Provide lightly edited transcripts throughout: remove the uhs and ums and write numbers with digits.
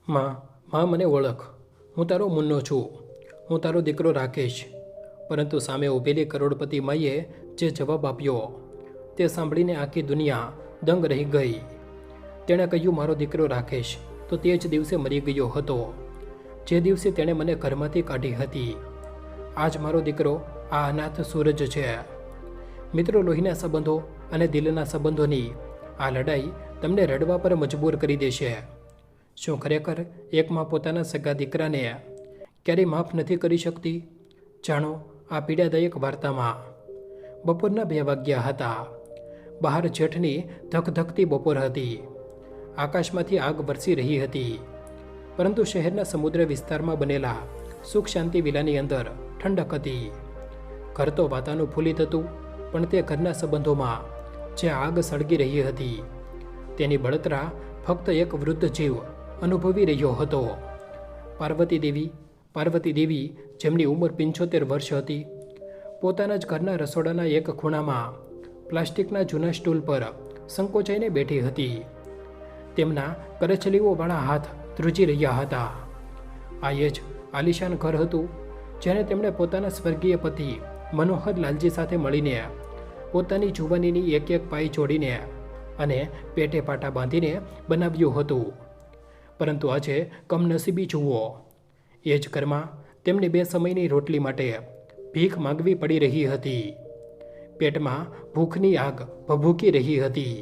માં મને ઓળખ. હું તારો મુન્નો છું. હું તારો દીકરો રાકેશ. પરંતુ સામે ઊભેલી કરોડપતિ માઈએ જે જવાબ આપ્યો તે સાંભળીને આખી દુનિયા દંગ રહી ગઈ. તેણે કહ્યું, મારો દીકરો રાકેશ તો તે જ દિવસે મરી ગયો હતો, જે દિવસે તેણે મને ઘરમાંથી કાઢી હતી. આજ મારો દીકરો આ અનાથ સૂરજ છે. મિત્રો, લોહીના સંબંધો અને દિલના સંબંધોની આ લડાઈ તમને રડવા પર મજબૂર કરી દેશે. શું ખરેખર એક માં પોતાના સગા દીકરાને ક્યારેય માફ નથી કરી શકતી? જાણો આ પીડાદાયક વાર્તામાં. બપોરના 2 વાગ્યા હતા. બહાર જેઠની ધકધકતી બપોર હતી. આકાશમાંથી આગ વરસી રહી હતી. પરંતુ શહેરના સમુદ્ર વિસ્તારમાં બનેલા સુખ શાંતિ વિલાની અંદર ઠંડક હતી. ઘર તો વાતાનુકૂલિત હતું, પણ તે ઘરના સંબંધોમાં જે આગ સળગી રહી હતી તેની બળતરા ફક્ત એક વૃદ્ધ જીવ અનુભવી રહ્યો હતો. પાર્વતી દેવી જેમની ઉંમર 75 વર્ષ હતી, પોતાના જ ઘરના રસોડાના એક ખૂણામાં પ્લાસ્ટિકના જૂના સ્ટૂલ પર સંકોચાઈને બેઠી હતી. તેમના કરચલીઓવાળા હાથ ધ્રુજી રહ્યા હતા. આ એ જ આલિશાન ઘર હતું જેને તેમણે પોતાના સ્વર્ગીય પતિ મનોહર લાલજી સાથે મળીને પોતાની જુવાનીની એક એક પાઈ જોડીને અને પેટે પાટા બાંધીને બનાવ્યું હતું. પરંતુ આજે કમનસીબી જુઓ, એ જ ઘરમાં તેમને 2 સમયની રોટલી માટે ભીખ માંગવી પડી રહી હતી. પેટમાં ભૂખની આગ ભભૂકી રહી હતી.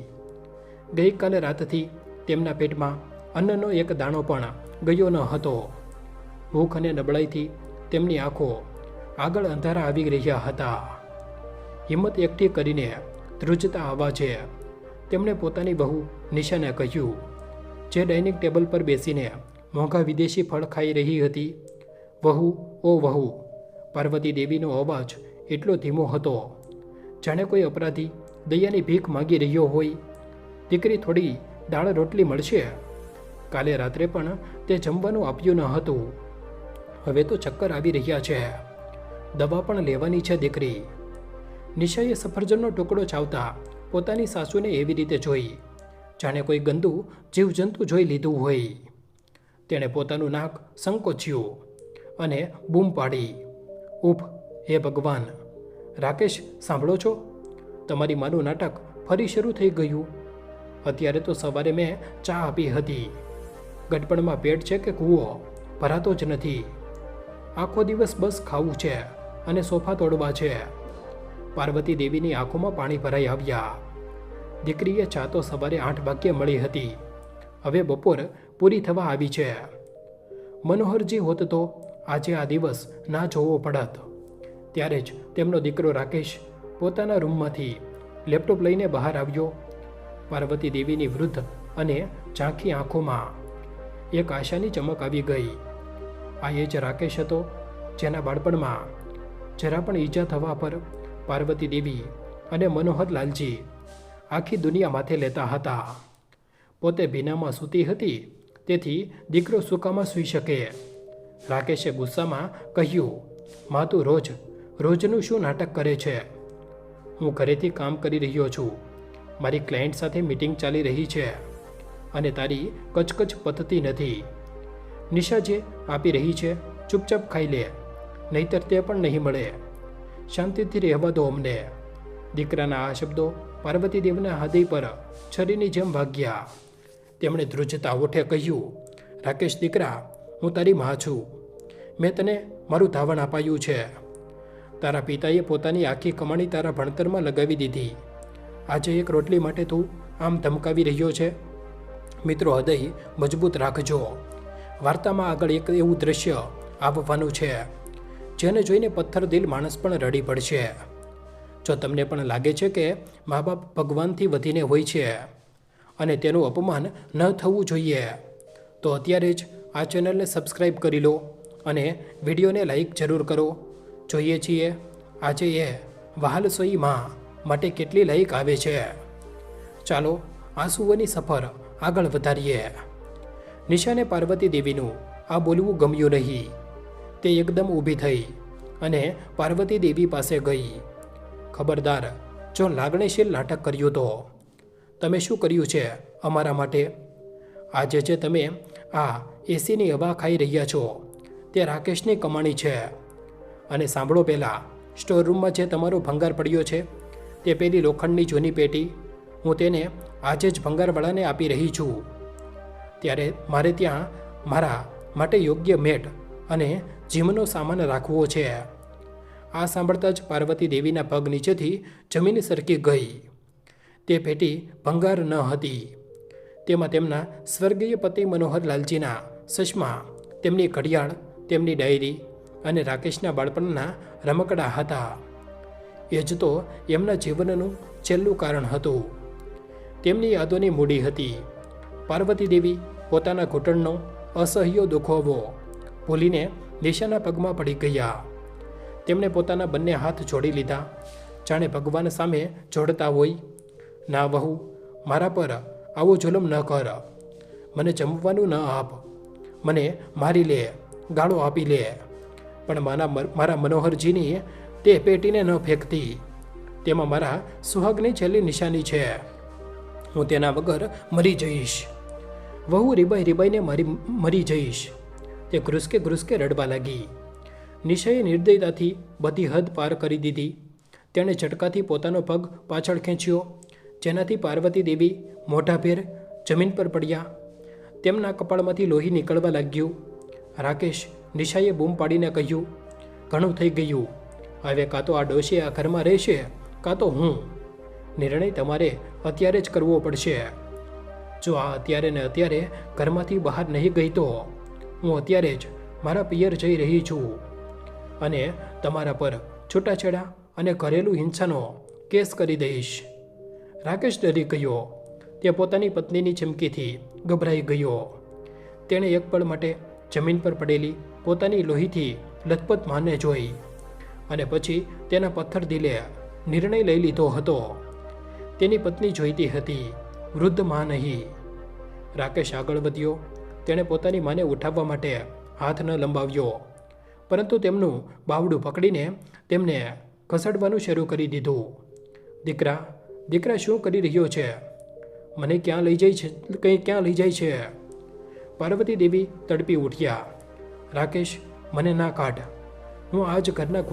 ગઈકાલે રાતથી તેમના પેટમાં અન્નનો એક દાણો પણ ગયો ન હતો. ભૂખ અને નબળાઈથી તેમની આંખો આગળ અંધારા આવી રહ્યા હતા. હિંમત એકઠી કરીને ધ્રુજતા અવાજે તેમણે પોતાની બહુ નિશાને કહ્યું, જે ડાઇનિંગ ટેબલ પર બેસીને મોંઘા વિદેશી ફળ ખાઈ રહી હતી. વહુ, ઓ વહુ. પાર્વતી દેવીનો અવાજ એટલો ધીમો હતો જાણે કોઈ અપરાધી દયાની ભીખ માંગી રહ્યો હોય. દીકરી, થોડી દાળ રોટલી મળશે? કાલે રાત્રે પણ તે જમવાનું આપ્યું ન હતું. હવે તો ચક્કર આવી રહ્યા છે. દવા પણ લેવાની છે દીકરી. નિશાએ સફરજનનો ટુકડો ચાવતા પોતાની સાસુને એવી રીતે જોઈ જાણે કોઈ ગંદુ જીવજંતુ જોઈ લીધું હોય. તેણે પોતાનું નાક સંકોચ્યું અને બૂમ પાડી, ઉફ, હે ભગવાન! રાકેશ, સાંભળો છો? તમારી માનું નાટક ફરી શરૂ થઈ ગયું. અત્યારે તો સવારે મેં ચા આપી હતી. ગટપણમાં પેટ છે કે કૂવો ભરાતો જ નથી. આખો દિવસ બસ ખાવું છે અને સોફા તોડવા છે. પાર્વતી દેવીની આંખોમાં પાણી ભરાઈ આવ્યા. દીકરીએ ચા તો સવારે 8 વાગ્યે મળી હતી. હવે બપોર પૂરી થવા આવી છે. મનોહરજી હોત તો આજે આ દિવસ ના જોવો પડત. ત્યારે જ તેમનો દીકરો રાકેશ પોતાના રૂમમાંથી લેપટોપ લઈને બહાર આવ્યો. પાર્વતી દેવીની વૃદ્ધ અને ઝાંખી આંખોમાં એક આશાની ચમક આવી ગઈ. આ એ જ રાકેશ હતો જેના બાળપણમાં જરા પણ ઈજા થવા પર પાર્વતી દેવી અને મનોહર લાલજી આખી દુનિયા માથે લેતા હતા. પોતે ભીનામાં સૂતી હતી, તેથી દીકરો સૂકામાં સૂઈ શકે. રાકેશે ગુસ્સામાં કહ્યું, માં, તું રોજનું શું નાટક કરે છે? હું ઘરેથી કામ કરી રહ્યો છું. મારી ક્લાયન્ટ સાથે મીટિંગ ચાલી રહી છે અને તારી કચકચ પતતી નથી. નિશા જે આપી રહી છે ચૂપચાપ ખાઈ લે, નહીતર તે પણ નહીં મળે. શાંતિથી રહેવા દો અમને. દીકરાના આ શબ્દો પાર્વતી દેવના હૃદય પર છરીની જેમ વાગ્યા. તેમણે ધ્રુજતા ઓઠે કહ્યું, રાકેશ દીકરા, હું તારી માં છું. મેં તને મારું ધાવણ અપાયું છે. તારા પિતાએ પોતાની આખી કમાણી તારા ભણતરમાં લગાવી દીધી. આજે એક રોટલી માટે તું આમ ધમકાવી રહ્યો છે? મિત્રો, હૃદય મજબૂત રાખજો. વાર્તામાં આગળ એક એવું દ્રશ્ય આવવાનું છે જેને જોઈને પથ્થર દિલ માણસ પણ રડી પડશે. જો તમને પણ લાગે છે કે મા બાપ ભગવાનથી વધીને હોય છે અને તેનું અપમાન ન થવું જોઈએ, તો અત્યારે જ આ ચેનલને સબસ્ક્રાઈબ કરી લો અને વિડીયોને લાઈક જરૂર કરો. જોઈએ છીએ આજે એ વહાલસોઈ માં માટે કેટલી લાઈક આવે છે. ચાલો આંસુઓની સફર આગળ વધારીએ. નિશાને પાર્વતી દેવીનું આ બોલવું ગમ્યું નહીં. તે એકદમ ઊભી થઈ અને પાર્વતી દેવી પાસે ગઈ. ખબરદાર, જો લાગણીશીલ નાટક કર્યું તો તમે શું કર્યું છે અમારા માટે? આજે જે તમે આ એસીની હવા ખાઈ રહ્યા છો તે રાકેશની કમાણી છે. અને સાંભળો, પહેલાં સ્ટોર રૂમમાં જે તમારો ભંગાર પડ્યો છે તે પેલી લોખંડની જૂની પેટી હું તેને આજે જ ભંગારવાળાને આપી રહી છું. ત્યારે મારે ત્યાં મારા માટે યોગ્ય મેટ અને જીમનો સામાન રાખવો છે. આ સાંભળતા જ પાર્વતી દેવીના પગ નીચેથી જમીન સરકી ગઈ. તે પેટી ભંગાર ન હતી. તેમાં તેમના સ્વર્ગીય પતિ મનોહરલાલજીના ચશ્મા, તેમની ઘડિયાળ, તેમની ડાયરી અને રાકેશના બાળપણના રમકડા હતા. એ જ તો એમના જીવનનું છેલ્લું કારણ હતું. તેમની યાદોની મૂડી હતી. પાર્વતી દેવી પોતાના ઘૂંટણનો અસહ્ય દુખાવો ભૂલીને નિશાના પગમાં પડી ગયા. તેમણે પોતાના બંને હાથ જોડી લીધા, જાણે ભગવાન સામે જોડતા હોય. ના વહુ, મારા પર આવો જુલમ ન કર. મને જમવાનું ન આપ, મને મારી લે, ગાળો આપી લે, પણ મારા મનોહરજીની તે પેટીને ન ફેંકતી. તેમાં મારા સુહાગની છેલ્લી નિશાની છે. હું તેના વગર મરી જઈશ. વહુ રીબાઈ રીબાઈને મરી જઈશ. તે ઘ્રુસકે રડવા લાગી. નિશાએ નિર્દયતાથી બધી હદ પાર કરી દીધી. તેણે ઝટકાથી પોતાનો પગ પાછળ ખેંચ્યો, જેનાથી પાર્વતી દેવી મોઢાભેર જમીન પર પડ્યા. તેમના કપાળમાંથી લોહી નીકળવા લાગ્યું. રાકેશ, નિશાએ બૂમ પાડીને કહ્યું, ઘણું થઈ ગયું. હવે કાં તો આ ડોશી આ ઘરમાં રહેશે, કાં તો હું. નિર્ણય તમારે અત્યારે જ કરવો પડશે. જો આ અત્યારે ને અત્યારે ઘરમાંથી બહાર નહીં ગઈ તો હું અત્યારે જ મારા પિયર જઈ રહી છું અને તમારા પર છૂટાછેડા અને ઘરેલું હિંસાનો કેસ કરી દઈશ. રાકેશ ડરી ગયો. તે પોતાની પત્નીની ચીમકીથી ગભરાઈ ગયો. તેણે એક પળ માટે જમીન પર પડેલી પોતાની લોહીથી લથપથ માને જોઈ અને પછી તેના પથ્થર દિલે નિર્ણય લઈ લીધો હતો. તેની પત્ની જોઈતી હતી, વૃદ્ધ માં નહીં. રાકેશ આગળ વધ્યો. તેણે પોતાની માને ઉઠાવવા માટે હાથ ન લંબાવ્યો, પરંતુ તેમનું બાવડું પકડીને તેમને ઘસડવાનું શરૂ કરી દીધું. દીકરા શું કરી રહ્યો છે? મને ક્યાં લઈ જાય છે? પાર્વતી દેવી તડપી ઉઠ્યા. રાકેશ, મને ના કાઢ. હું આજ ઘરના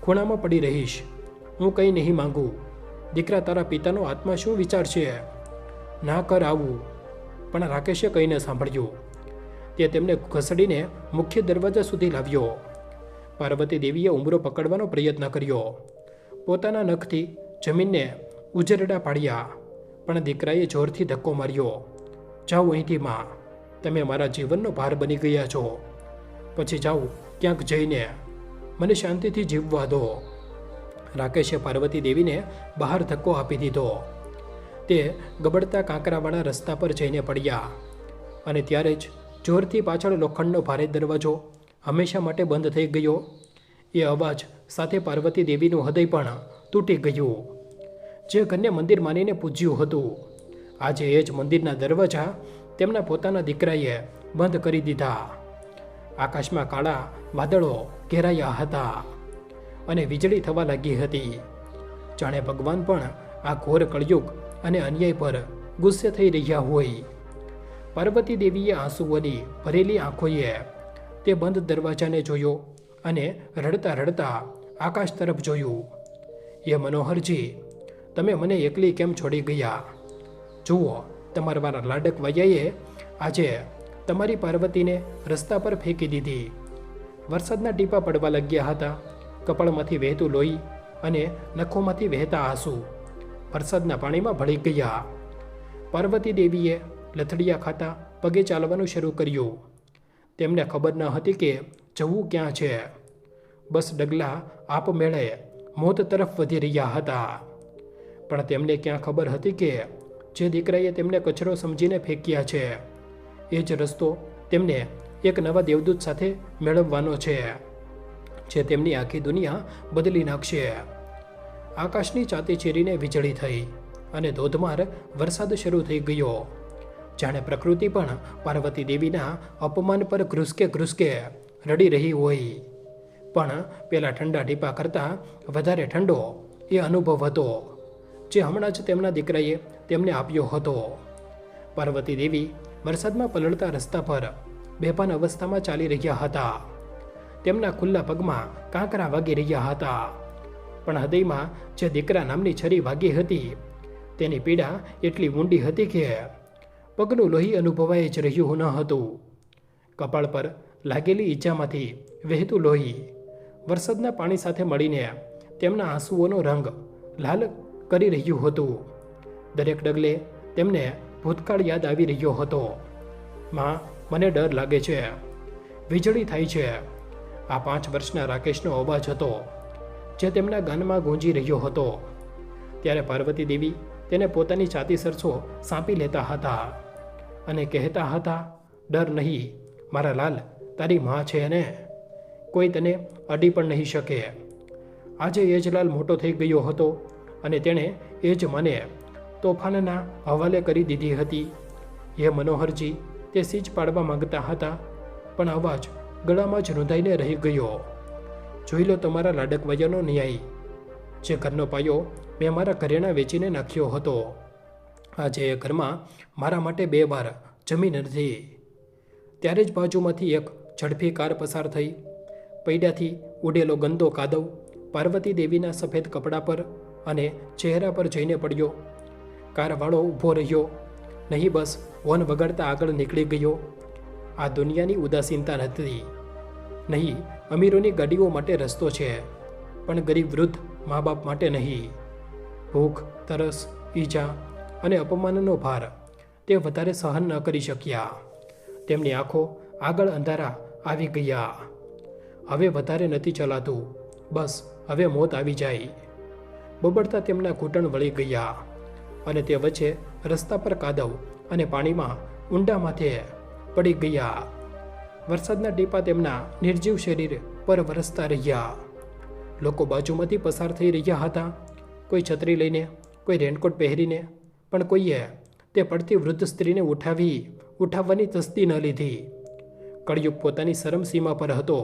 ખૂણામાં પડી રહીશ. હું કંઈ નહીં માંગુ. દીકરા, તારા પિતાનો આત્મા શું વિચારશે? ના કર આવું. પણ રાકેશે કંઈ ન સાંભળ્યું. તે તેમને ઘસડીને મુખ્ય દરવાજા સુધી લાવ્યો. પાર્વતી દેવીએ ઉંબરો પકડવાનો પ્રયત્ન કર્યો. પોતાના નખથી જમીનને ઉજરડા પાડ્યા, પણ દીકરાએ જોરથી ધક્કો માર્યો. જાઓ અહીંથી માં, તમે મારા જીવનનો ભાર બની ગયા છો. પછી જાઓ ક્યાંક જઈને, મને શાંતિથી જીવવા દો. રાકેશે પાર્વતી દેવીને બહાર ધક્કો આપી દીધો. તે ગબડતા કાંકરાવાળા રસ્તા પર જઈને પડ્યા અને ત્યારે જ જોરથી પાછળ લોખંડનો ભારે દરવાજો હંમેશા માટે બંધ થઈ ગયો. એ અવાજ સાથે પાર્વતી દેવીનું હૃદય પણ તૂટી ગયું. જે ઘરને મંદિર માનીને પૂજ્યું હતું, આજે એ જ મંદિરના દરવાજા તેમના પોતાના દીકરાએ બંધ કરી દીધા. આકાશમાં કાળા વાદળો ઘેરાયા હતા અને વીજળી થવા લાગી હતી. જાણે ભગવાન પણ આ ઘોર કળયુગ અને અન્યાય પર ગુસ્સે થઈ રહ્યા હોય. પાર્વતી દેવીએ આંસુઓની ભરેલી આંખોએ તે બંધ દરવાજાને જોયો અને રડતા રડતા આકાશ તરફ જોયું. એ મનોહરજી, તમે મને એકલી કેમ છોડી ગયા? જુઓ, તમારા લાડક વૈયાએ આજે તમારી પાર્વતીને રસ્તા પર ફેંકી દીધી. વરસાદના ટીપા પડવા લાગ્યા હતા. કપાળમાંથી વહેતું લોહી અને નખોમાંથી વહેતા આંસુ વરસાદના પાણીમાં ભળી ગયા. પાર્વતી દેવીએ લથડિયા ખાતા પગે ચાલવાનું શરૂ કર્યું. તેમને ખબર ન હતી કે જવું ક્યાં છે. બસ ડગલા આપમેળે મોત તરફ વધી રહ્યા હતા. પણ તેમને ક્યાં ખબર હતી કે જે દીકરાએ તેમને કચરો સમજીને ફેંક્યા છે, એ જ રસ્તો તેમને એક નવા દેવદૂત સાથે મેળવવાનો છે, જે તેમની આખી દુનિયા બદલી નાખશે. આકાશની ચાતી ચીરીને વીજળી થઈ અને ધોધમાર વરસાદ શરૂ થઈ ગયો. જાણે પ્રકૃતિ પણ પાર્વતી દેવીના અપમાન પર ઘ્રુસકે રડી રહી હોય. પણ પેલા ઠંડા ટીપા કરતાં વધારે ઠંડો એ અનુભવ હતો, જે હમણાં જ તેમના દીકરાએ તેમને આપ્યો હતો. પાર્વતી દેવી વરસાદમાં પલળતા રસ્તા પર બેભાન અવસ્થામાં ચાલી રહ્યા હતા. તેમના ખુલ્લા પગમાં કાંકરા વાગી રહ્યા હતા. પણ હૃદયમાં જે દીકરા નામની છરી વાગી હતી તેની પીડા એટલી ઊંડી હતી કે પગનું લોહી અનુભવાઈ જ રહ્યું ન હતું. કપાળ પર લાગેલી ઈજામાંથી વહેતું લોહી વરસાદના પાણી સાથે મળીને તેમના આંસુઓનો રંગ લાલ કરી રહ્યું હતું. દરેક ડગલે તેમને ભૂતકાળ યાદ આવી રહ્યો હતો. માં, મને ડર લાગે છે, વીજળી થાય છે. આ 5 વર્ષના રાકેશનો અવાજ હતો જે તેમના ગાનમાં ગૂંજી રહ્યો હતો. ત્યારે પાર્વતી દેવી તેને પોતાની છાતી સરસો સાંપી લેતા હતા અને કહેતા હતા, ડર નહીં મારા લાલ, તારી માં છે ને, કોઈ તને અડી પણ નહીં શકે. આજે એ જ લાલ મોટો થઈ ગયો હતો અને તેણે એ જ મને તોફાનના હવાલે કરી દીધી હતી. એ મનોહરજી તે સીજ પાડવા માંગતા હતા પણ અવાજ ગળામાં જ રૂંધાઈને રહી ગયો. જોઈ લો તમારા લાડકવૈયાનો ન્યાય. જે ઘરનો પાયો મેં મારા ઘરેણા વેચીને નાખ્યો હતો, આજે એ ઘરમાં મારા માટે 2 વાર જમીન નથી. ત્યારે જ બાજુમાંથી એક ઝડપી કાર પસાર થઈ. પૈડાથી ઉડેલો ગંદો કાદવ પાર્વતી દેવીના સફેદ કપડા પર અને ચહેરા પર જઈને પડ્યો. કારવાળો ઊભો રહ્યો નહીં, બસ હોર્ન વગાડતા આગળ નીકળી ગયો. આ દુનિયાની ઉદાસીનતા નથી. નહીં, અમીરોની ગાડીઓ માટે રસ્તો છે પણ ગરીબ વૃદ્ધ મા બાપ માટે નહીં. ભૂખ, તરસ, ઈજા અને અપમાનનો ભાર તે વધારે સહન ન કરી શક્યા. તેમની આંખો આગળ અંધારા આવી ગયા. હવે વધારે નથી ચલાતું, બસ હવે મોત આવી જાય. બબડતા તેમના ઘૂંટણ વળી ગયા અને તે વચ્ચે રસ્તા પર કાદવ અને પાણીમાં ઊંડા માથે પડી ગયા. વરસાદના ટીપા તેમના નિર્જીવ શરીર પર વરસતા રહ્યા. લોકો બાજુમાંથી પસાર થઈ રહ્યા હતા, કોઈ છત્રી લઈને, કોઈ રેનકોટ પહેરીને, પણ કોઈએ તે પડતી વૃદ્ધ સ્ત્રીને ઉઠાવવાની તસ્દી ન લીધી. કળયુગ પોતાની શરમસીમા પર હતો.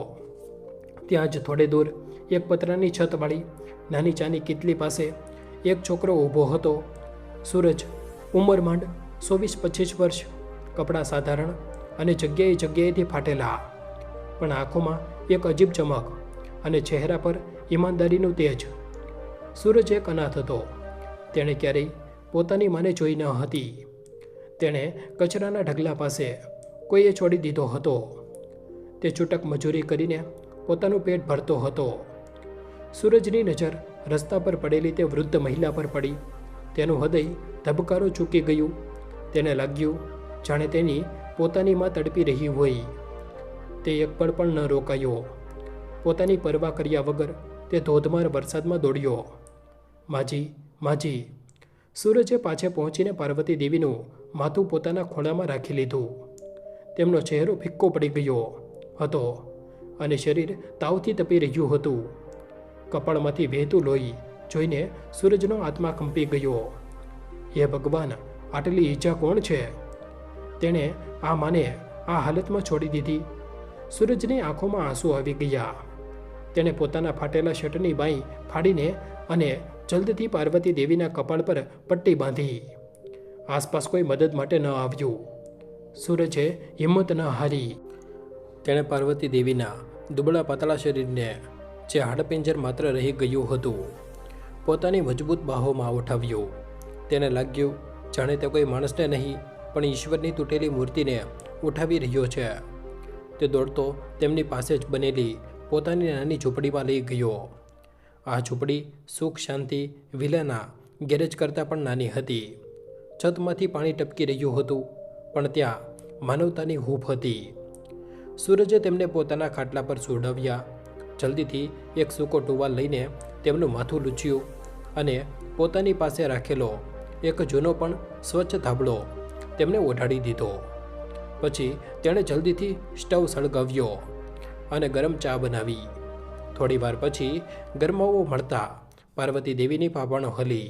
ત્યાં જ થોડે દૂર એક પતરાની છતવાળી નાની ચાની કિટલી પાસે એક છોકરો ઊભો હતો. સૂરજ, ઉંમર માંડ 24-25 વર્ષ, કપડાં સાધારણ અને જગ્યાએથી ફાટેલા, પણ આંખોમાં એક અજીબ ચમક અને ચહેરા પર ઈમાનદારીનું તેજ. સૂરજ એક અનાથ હતો. તેણે ક્યારેય પોતાની માને જોઈ ન હતી. તેણે કચરાના ઢગલા પાસે કોઈએ છોડી દીધો હતો. તે છૂટક મજૂરી કરીને પોતાનું પેટ ભરતો હતો. સૂરજની નજર રસ્તા પર પડેલી તે વૃદ્ધ મહિલા પર પડી. તેનું હૃદય ધબકારો ચૂકી ગયું. તેને લાગ્યું જાણે તેની પોતાની માં તડપી રહી હોય. તે એક પળ પણ ન રોકાયો. પોતાની પરવા કર્યા વગર તે ધોધમાર વરસાદમાં દોડ્યો. માજી, માજી. સૂરજે પાછે પહોંચીને પાર્વતી દેવીનું માથું પોતાના ખોળામાં રાખી લીધું. તેમનો ચહેરો ફિક્કો પડી ગયો હતો અને શરીર તાવથી તપી રહ્યું હતું. કપાળમાંથી વહેતું લોહી જોઈને સૂરજનો આત્મા કંપી ગયો. હે ભગવાન, આટલી ઈજા કોણ છે? તેણે આ માને આ હાલતમાં છોડી દીધી. સૂરજની આંખોમાં આંસુ આવી ગયા. તેણે પોતાના ફાટેલા શર્ટની બાંય ફાડીને અને જલ્દીથી પાર્વતી દેવીના કપાળ પર પટ્ટી બાંધી. આસપાસ કોઈ મદદ માટે ન આવ્યું. સૂરજે હિંમત ન હારી. તેણે પાર્વતી દેવીના દુબળા પાતળા શરીરને, જે હાડપિંજર માત્ર રહી ગયું હતું, પોતાની મજબૂત બાહોમાં ઉઠાવ્યું. તેને લાગ્યું જાણે તે કોઈ માણસને નહીં પણ ઈશ્વરની તૂટેલી મૂર્તિને ઉઠાવી રહ્યો છે. તે દોડતો તેમની પાસે જ બનેલી પોતાની નાની ઝૂંપડીમાં લઈ ગયો. આ ઝૂંપડી સુખ, શાંતિ, વિલાના ગેરેજ કરતાં પણ નાની હતી. છતમાંથી પાણી ટપકી રહ્યું હતું પણ ત્યાં માનવતાની હૂંફ હતી. સૂરજે તેમને પોતાના ખાટલા પર સુવડાવ્યા. જલ્દીથી એક સૂકો ટુવાલ લઈને તેમનું માથું લૂછ્યું અને પોતાની પાસે રાખેલો એક જૂનો પણ સ્વચ્છ ધાબળો તેમને ઓઢાડી દીધો. પછી તેણે જલ્દીથી સ્ટવ સળગાવ્યો અને ગરમ ચા બનાવી. થોડી વાર પછી ગરમાવો મળતા પાર્વતી દેવીની પાપણો હલી.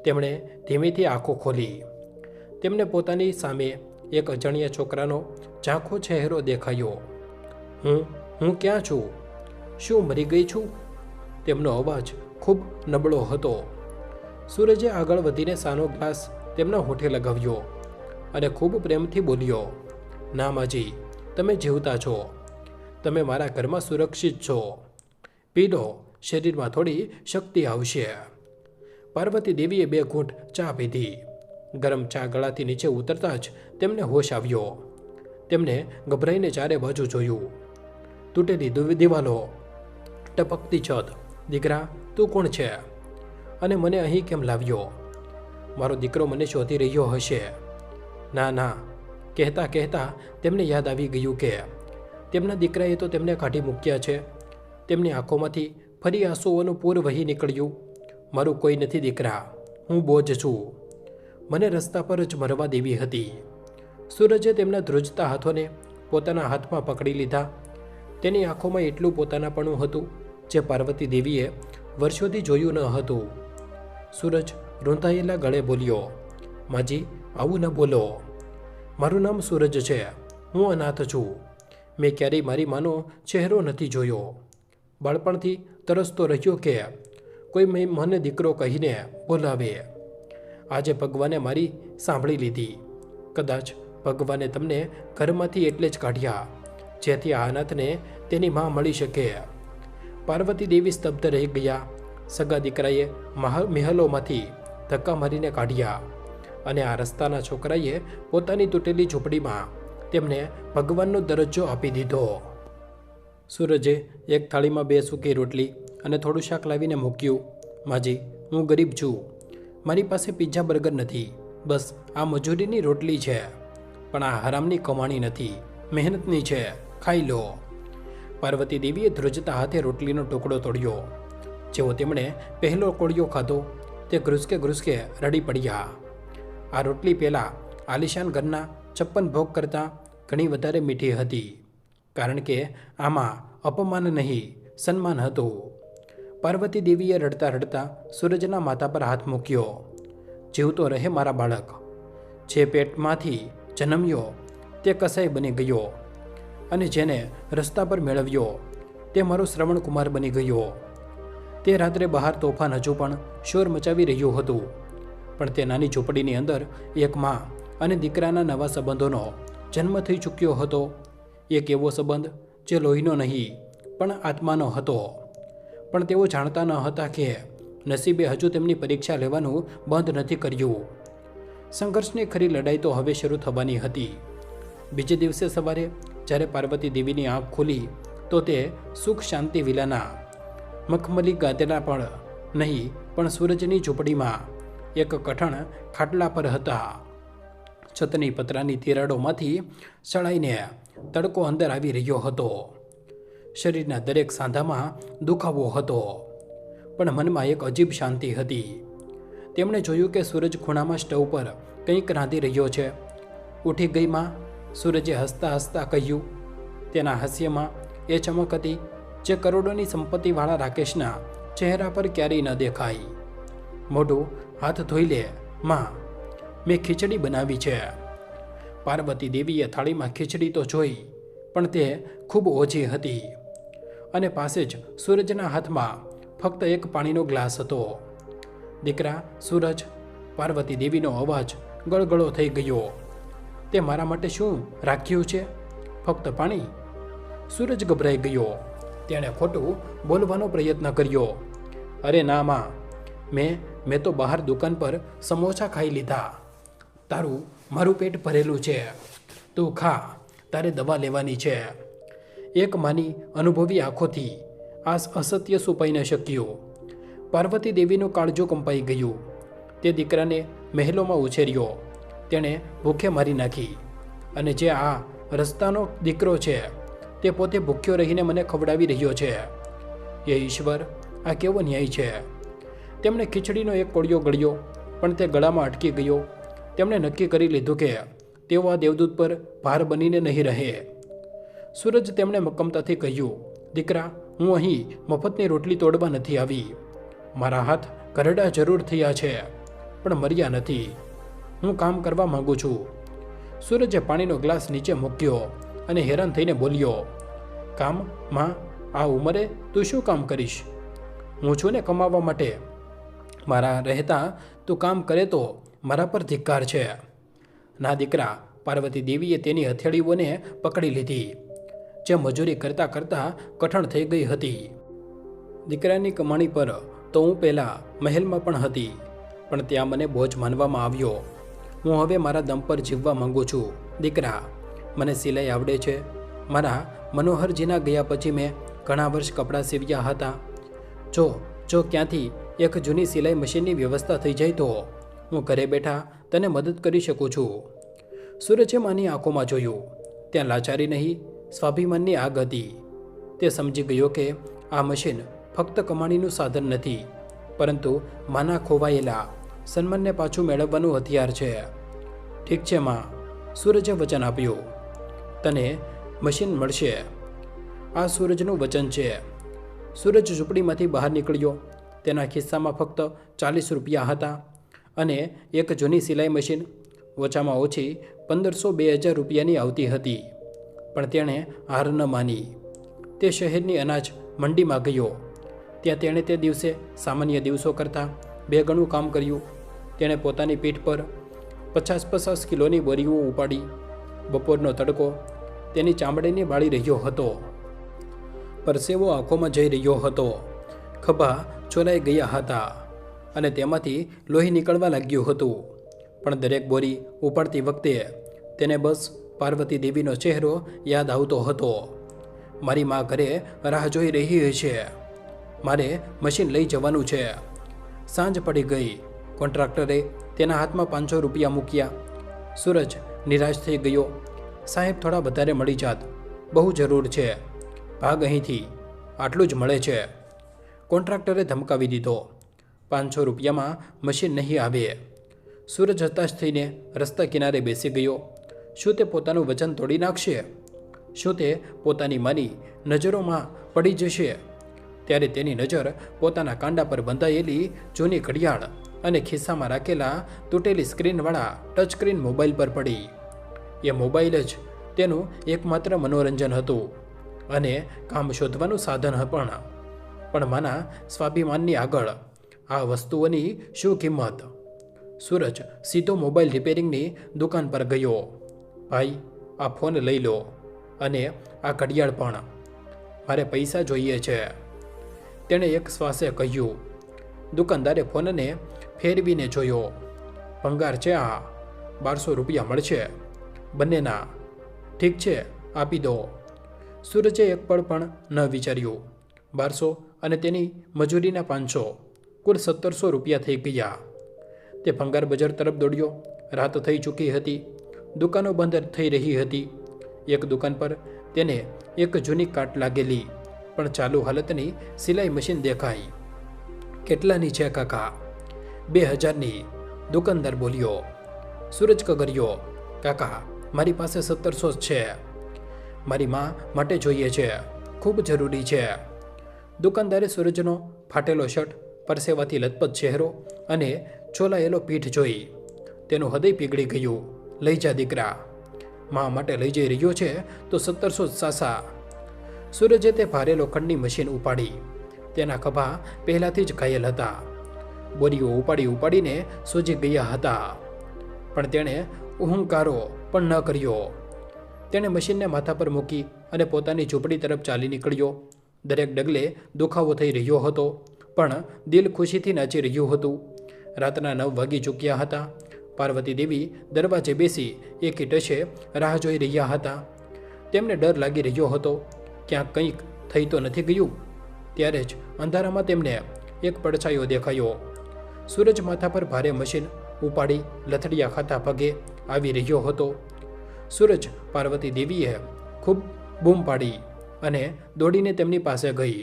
તેમણે ધીમેથી આંખો ખોલી. તેમને પોતાની સામે એક અજાણ્યા છોકરાનો ઝાંખો ચહેરો દેખાયો. હું ક્યાં છું? શું મરી ગઈ છું? તેમનો અવાજ ખૂબ નબળો હતો. સૂરજે આગળ વધીને સાનો ગ્લાસ તેમના હોઠે લગાવ્યો અને ખૂબ પ્રેમથી બોલ્યો, ના માજી, તમે જીવતા છો. તમે મારા ઘરમાં સુરક્ષિત છો. પી લો, શરીરમાં થોડી શક્તિ આવશે. પાર્વતી દેવીએ 2 ઘૂંટ ચા પીધી. ગરમ ચા ગળાથી નીચે ઉતરતા જ તેમને હોશ આવ્યો. તેમને ગભરાઈને ચારે બાજુ જોયું. તૂટેલી દિવાલો, ટપકતી છત. દીકરા, તું કોણ છે? અને મને અહીં કેમ લાવ્યો? મારો દીકરો મને શોધી રહ્યો હશે. ના ના, કહેતા કહેતા તેમને યાદ આવી ગયું કે તેમના દીકરાએ તો તેમને કાઢી મૂક્યા છે. તેમની આંખોમાંથી ફરી આંસુઓનું પૂર વહી નીકળ્યું. મારું કોઈ નથી દીકરા, હું બોજ છું. મને રસ્તા પર જ મરવા દેવી હતી. સૂરજે તેમના ધ્રુજતા હાથોને પોતાના હાથમાં પકડી લીધા. તેની આંખોમાં એટલું પોતાનાપણું હતું જે પાર્વતી દેવીએ વર્ષોથી જોયું ન હતું. સૂરજ રૂંધાયેલા ગળે બોલ્યો, માજી, આવું ન બોલો. મારું નામ સૂરજ છે. હું અનાથ છું. મેં ક્યારેય મારી માનો ચહેરો નથી જોયો. બાળપણથી તરસતો રહ્યો કે કોઈ મને દીકરો કહીને બોલાવે. આજે ભગવાને મારી સાંભળી લીધી. કદાચ ભગવાને તમને ઘરમાંથી એટલે જ કાઢ્યા જેથી આ અનાથને તેની માં મળી શકે. પાર્વતી દેવી સ્તબ્ધ રહી ગયા. સગા દીકરાએ મહેલોમાંથી ધક્કા મારીને કાઢ્યા અને આ રસ્તાના છોકરાએ પોતાની તૂટેલી ઝૂંપડીમાં તેમને ભગવાનનો દરજ્જો આપી દીધો. સૂરજે એક થાળીમાં 2 સૂકી રોટલી અને થોડું શાક લાવીને મૂક્યું. માજી, હું ગરીબ છું. મારી પાસે પિઝા બર્ગર નથી. બસ આ મજૂરીની રોટલી છે. પણ આ હરામની કમાણી નથી, મહેનતની છે. ખાઈ લો. પાર્વતી દેવીએ ધ્રુજતા હાથે રોટલીનો ટુકડો તોડ્યો. જેવો તેમણે પહેલો કોળિયો ખાધો તે ઘ્રુસકે રડી પડ્યા. આ રોટલી પહેલાં આલિશાન ઘરના 56 ભોગ કરતાં ઘણી વધારે મીઠી હતી, કારણ કે આમાં અપમાન નહીં, સન્માન હતું. પાર્વતી દેવીએ રડતા રડતા સૂરજના માથા પર હાથ મૂક્યો. જીવતો રહે મારા બાળક. જે પેટમાંથી જન્મ્યો તે કસાઈ બની ગયો અને જેને રસ્તા પર મેળવ્યો તે મારો શ્રવણ કુમાર બની ગયો. તે રાત્રે બહાર તોફાન હજુ પણ શોર મચાવી રહ્યું હતું, પણ તે નાની ઝૂંપડીની અંદર એક માં અને દીકરાના નવા સંબંધોનો જન્મ થઈ ચૂક્યો હતો. એક એવો સંબંધ જે લોહીનો નહીં પણ આત્માનો હતો. પણ તેઓ જાણતા ન હતા કે નસીબે હજુ તેમની પરીક્ષા લેવાનું બંધ નથી કર્યું. સંઘર્ષની ખરી લડાઈ તો હવે શરૂ થવાની હતી. બીજે દિવસે સવારે જ્યારે પાર્વતી દેવીની આંખ ખુલી તો તે સુખ શાંતિ વિલાના મખમલી ગાદેલા પણ નહીં પણ સૂરજની ઝૂંપડીમાં એક કઠણ ખાટલા પર હતા. છતની પતરાની તિરાડોમાંથી સળાઈને તડકો અંદર આવી રહ્યો હતો. શરીરના દરેક સાંધામાં દુખાવો હતો, પણ મનમાં એક અજીબ શાંતિ હતી. તેમણે જોયું કે સૂરજ ખૂણામાં સ્ટવ પર કંઈક રાંધી રહ્યો છે. ઉઠી ગઈ માં, સૂરજે હસતા હસતા કહ્યું. તેના હાસ્યમાં એ ચમક હતી જે કરોડોની સંપત્તિવાળા રાકેશના ચહેરા પર ક્યારેય ન દેખાઈ. મોઢું હાથ ધોઈ લે માં, મેં ખીચડી બનાવી છે. પાર્વતી દેવીએ થાળીમાં ખીચડી તો જોઈ, પણ તે ખૂબ ઓછી હતી અને પાસે જ સૂરજના હાથમાં ફક્ત એક પાણીનો ગ્લાસ હતો. દીકરા સૂરજ, પાર્વતી દેવીનો અવાજ ગળગળો થઈ ગયો. તે મારા માટે શું રાખ્યું છે? ફક્ત પાણી? સૂરજ ગભરાઈ ગયો. તેણે ખોટું બોલવાનો પ્રયત્ન કર્યો. અરે ના માં, મેં તો બહાર દુકાન પર સમોસા ખાઈ લીધા. મારું પેટ ભરેલું છે. તું ખા, તારે દવા લેવાની છે. એક માની અનુભવી આંખોથી આ અસત્ય સુપાઈ ન શક્યું. પાર્વતી દેવીનું કાળજું કંપાઈ ગયું. તે દીકરાને મહેલોમાં ઉછેર્યો. તેણે ભૂખે મારી નાખી અને જે આ રસ્તાનો દીકરો છે તે પોતે ભૂખ્યો રહીને મને ખવડાવી રહ્યો છે. એ ઈશ્વર, આ કેવો ન્યાય છે? તેમણે ખીચડીનો એક કોળિયો ગળ્યો, પણ તે ગળામાં અટકી ગયો. તેમણે નક્કી કરી લીધું કે તેઓ આ દેવદૂત પર ભાર બનીને નહીં રહે. સૂરજ તેમણે મક્કમતાથી કહ્યું, દીકરા, હું અહીં મફતની રોટલી તોડવા નથી આવી. મારા હાથ કરડા જરૂર થયા છે, પણ મર્યા નથી. હું કામ કરવા માંગુ છું. સૂરજે પાણીનો ગ્લાસ નીચે મૂક્યો અને હેરાન થઈને બોલ્યો, કામ? માં, આ ઉંમરે તું શું કામ કરીશ? હું છું ને કમાવા માટે. મારા રહેતા તું કામ કરે તો મારા પર ધિક્કાર છે. ના દીકરા, પાર્વતી દેવીએ તેની હથેળીઓને પકડી લીધી, જે મજૂરી કરતાં કરતાં કઠણ થઈ ગઈ હતી. દીકરાની કમાણી પર તો હું પહેલાં મહેલમાં પણ હતી, પણ ત્યાં મને બોજ માનવામાં આવ્યો. હું હવે મારા દમ પર જીવવા માંગુ છું. દીકરા, મને સિલાઈ આવડે છે. મારા મનોહરજીના ગયા પછી મેં ઘણા વર્ષ કપડાં સીવ્યા હતા. જો ક્યાંથી એક જૂની સિલાઈ મશીનની વ્યવસ્થા થઈ જાય તો હું ઘરે બેઠા તને મદદ કરી શકું છું. સૂરજે માની આંખોમાં જોયું. ત્યાં લાચારી નહીં, સ્વાભિમાનની આગ હતી. તે સમજી ગયો કે આ મશીન ફક્ત કમાણીનું સાધન નથી, પરંતુ માના ખોવાયેલા સન્માનને પાછું મેળવવાનું હથિયાર છે. ઠીક છે માં, સૂરજે વચન આપ્યું. તને મશીન મળશે, આ સૂરજનું વચન છે. સૂરજ ઝૂંપડીમાંથી બહાર નીકળ્યો. તેના ખિસ્સામાં ફક્ત 40 રૂપિયા હતા અને એક જૂની સિલાઈ મશીન ઓછામાં ઓછી 1500-2000 રૂપિયાની આવતી હતી. પણ તેણે હાર ન માની. તે શહેરની અનાજ મંડીમાં ગયો. ત્યાં તેણે તે દિવસે સામાન્ય દિવસો કરતાં 2 ગણું કામ કર્યું. તેણે પોતાની પીઠ પર 50-50 કિલોની બોરીઓ ઉપાડી. બપોરનો તડકો તેની ચામડીને બાળી રહ્યો હતો. પરસેવો આંખોમાં જઈ રહ્યો હતો. ખભા ચોલાઈ ગયા હતા અને તેમાંથી લોહી નીકળવા લાગ્યું હતું. પણ દરેક બોરી ઉપાડતી વખતે તેને બસ પાર્વતી દેવીનો ચહેરો યાદ આવતો હતો. મારી મા ઘરે રાહ જોઈ રહી છે. મારે મશીન લઈ જવાનું છે. સાંજ પડી ગઈ. કોન્ટ્રાક્ટરે તેના હાથમાં 500 રૂપિયા મૂક્યા. સૂરજ નિરાશ થઈ ગયો. સાહેબ, થોડા વધારે મળી જાત, બહુ જરૂર છે. ભાગ અહીંથી, આટલું જ મળે છે. કોન્ટ્રાક્ટરે ધમકાવી દીધો. 500 રૂપિયામાં મશીન નહીં આવે. સૂરજ હતાશ થઈને રસ્તા કિનારે બેસી ગયો. શું તે પોતાનું વચન તોડી નાખશે? શું તે પોતાની માની નજરોમાં પડી જશે? ત્યારે તેની નજર પોતાના કાંડા પર બંધાયેલી જૂની ઘડિયાળ અને ખિસ્સામાં રાખેલા તૂટેલી સ્ક્રીનવાળા ટચસ્ક્રીન મોબાઈલ પર પડી. એ મોબાઈલ જ તેનું એકમાત્ર મનોરંજન હતું અને કામ શોધવાનું સાધન પણ માના સ્વાભિમાનની આગળ આ વસ્તુઓની શું કિંમત? સૂરજ સીધો મોબાઈલ રિપેરિંગની દુકાન પર ગયો. ભાઈ, આ ફોન લઈ લો અને આ ઘડિયાળ પણ. મારે પૈસા જોઈએ છે, તેણે એક શ્વાસે કહ્યું. દુકાનદારે ફોનને ફેરવીને જોયો. ભંગાર છે આ, 1200 રૂપિયા મળશે બંનેના. ઠીક છે, આપી દો. સૂરજે એક પળ પણ ન વિચાર્યું. 1200 અને તેની મજૂરીના 500, કુલ 1700 રૂપિયા થઈ ગયા. તે ભંગાર બજાર તરફ દોડ્યો. રાત થઈ ચૂકી હતી. દુકાનો બંધ થઈ રહી હતી. એક દુકાન પર તેને એક જૂની કાટ લાગેલી પણ ચાલુ હાલતની સિલાઈ મશીન દેખાઈ. કેટલાની છે કાકા? 2000ની, દુકાનદાર બોલ્યો. સૂરજ કગર્યો. કાકા, મારી પાસે 1700 છે. મારી મા માટે જોઈએ છે, ખૂબ જરૂરી છે. દુકાનદારે સૂરજનો ફાટેલો શર્ટ, પરસેવાથી લથપથ ચહેરો અને ચોલાયેલો પીઠ જોઈ. તેનું હૃદય પીગળી ગયું. લઈ જા દીકરા, મા માટે લઈ જઈ રહ્યો છે તો 1700 જ સાસા. સૂરજે તે ભારે લોખંડની મશીન ઉપાડી. તેના ખભા પહેલાંથી જ ઘાયલ હતા. બોરીઓ ઉપાડીને સૂજી ગયા હતા. પણ તેણે ઉહંકારો પણ ન કર્યો. તેણે મશીનને માથા પર મૂકી અને પોતાની ઝૂંપડી તરફ ચાલી નીકળ્યો. દરેક ડગલે દુખાવો થઈ રહ્યો હતો, પણ દિલ ખુશીથી નાચી રહ્યું હતું. રાતના 9 વાગી ચૂક્યા હતા. પાર્વતી દેવી દરવાજે બેસી એકી ટશે રાહ જોઈ રહ્યા હતા. તેમને ડર લાગી રહ્યો હતો, ક્યાંક કંઈક થઈ તો નથી ગયું. ત્યારે જ અંધારામાં તેમને એક પડછાયો દેખાયો. સૂરજ માથા પર ભારે મશીન ઉપાડી લથડિયા ખાતા પગે આવી રહ્યો હતો. સૂરજ પાર્વતી દેવીએ ખૂબ બૂમ પાડી અને દોડીને તેમની પાસે ગઈ.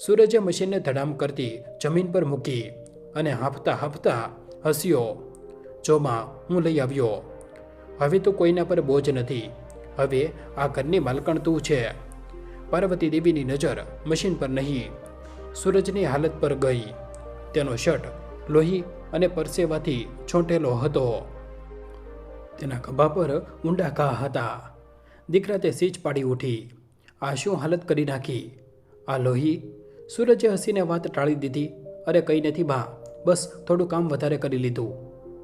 સૂરજે મશીનને ધડામ કરતી જમીન પર મૂકી અને હાંફતા હસ્યો. જો માં, હું લઈ આવ્યો. હવે તો કોઈના પર બોજ નથી. હવે આ ઘરની માલકણ તું છે. પાર્વતી દેવીની નજર મશીન પર નહીં, સૂરજની હાલત પર ગઈ. તેનો શર્ટ લોહી અને પરસેવાથી છોંટેલો હતો. તેના ખભા પર ઊંડા ઘા હતા. દીકરા, તે સીચ પાડી ઉઠી. આ શું હાલત કરી નાખી? આ લોહી? સૂરજે હસીને વાત ટાળી દીધી. અરે કંઈ નથી બા, બસ થોડું કામ વધારે કરી લીધું.